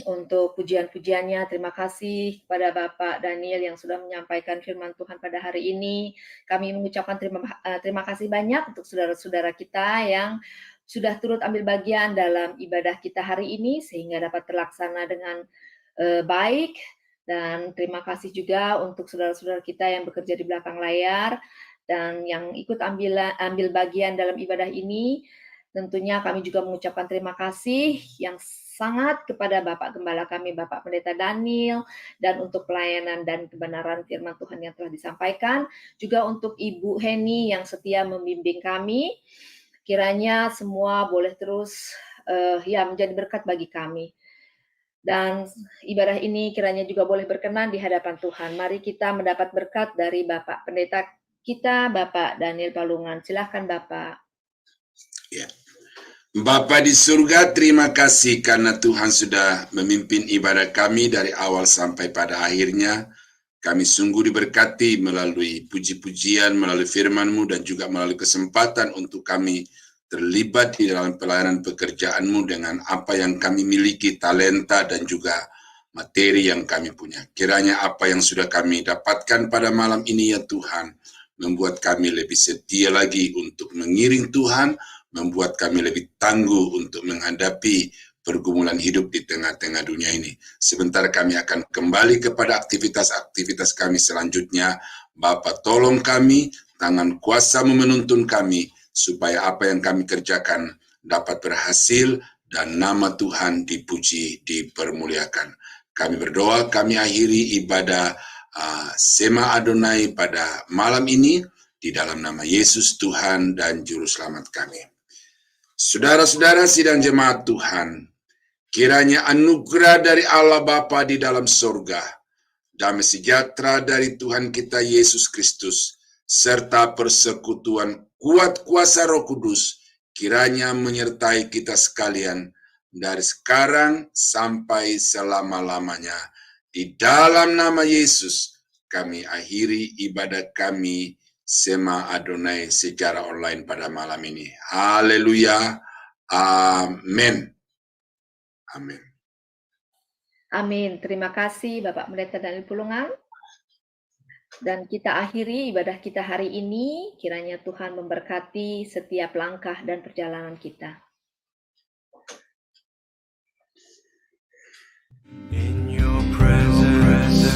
untuk pujian-pujiannya. Terima kasih kepada Bapak Daniel yang sudah menyampaikan firman Tuhan pada hari ini. Kami mengucapkan terima kasih banyak untuk saudara-saudara kita yang sudah turut ambil bagian dalam ibadah kita hari ini sehingga dapat terlaksana dengan baik Dan terima kasih juga untuk saudara-saudara kita yang bekerja di belakang layar dan yang ikut ambil bagian dalam ibadah ini. Tentunya kami juga mengucapkan terima kasih yang sangat kepada Bapak Gembala kami, Bapak Pendeta Daniel, dan untuk pelayanan dan kebenaran firman Tuhan yang telah disampaikan. Juga untuk Ibu Heni yang setia membimbing kami. Kiranya semua boleh terus menjadi berkat bagi kami. Dan ibadah ini kiranya juga boleh berkenan di hadapan Tuhan. Mari kita mendapat berkat dari Bapak Pendeta kita, Bapak Daniel Palungan. Silahkan Bapak. Ya. Bapa di surga, terima kasih karena Tuhan sudah memimpin ibadah kami dari awal sampai pada akhirnya. Kami sungguh diberkati melalui puji-pujian, melalui firman-Mu, dan juga melalui kesempatan untuk kami terlibat di dalam pelayanan pekerjaan-Mu dengan apa yang kami miliki, talenta dan juga materi yang kami punya. Kiranya apa yang sudah kami dapatkan pada malam ini ya Tuhan, membuat kami lebih setia lagi untuk mengiring Tuhan, membuat kami lebih tangguh untuk menghadapi pergumulan hidup di tengah-tengah dunia ini. Sebentar kami akan kembali kepada aktivitas-aktivitas kami selanjutnya. Bapa, tolong kami, tangan kuasa-Mu menuntun kami, supaya apa yang kami kerjakan dapat berhasil dan nama Tuhan dipuji, dipermuliakan. Kami berdoa, kami akhiri ibadah Sema Adonai pada malam ini, di dalam nama Yesus Tuhan dan Juru Selamat kami. Saudara-saudara sidang jemaat Tuhan, kiranya anugerah dari Allah Bapa di dalam sorga, damai sejahtera dari Tuhan kita Yesus Kristus, serta persekutuan kuat kuasa Roh Kudus, kiranya menyertai kita sekalian dari sekarang sampai selama-lamanya. Di dalam nama Yesus, kami akhiri ibadah kami Sema Adonai secara online pada malam ini. Haleluya. Amin. Amin. Amin. Terima kasih Bapak Pendeta Daniel Pulungan. Dan kita akhiri ibadah kita hari ini. Kiranya Tuhan memberkati setiap langkah dan perjalanan kita. In your presence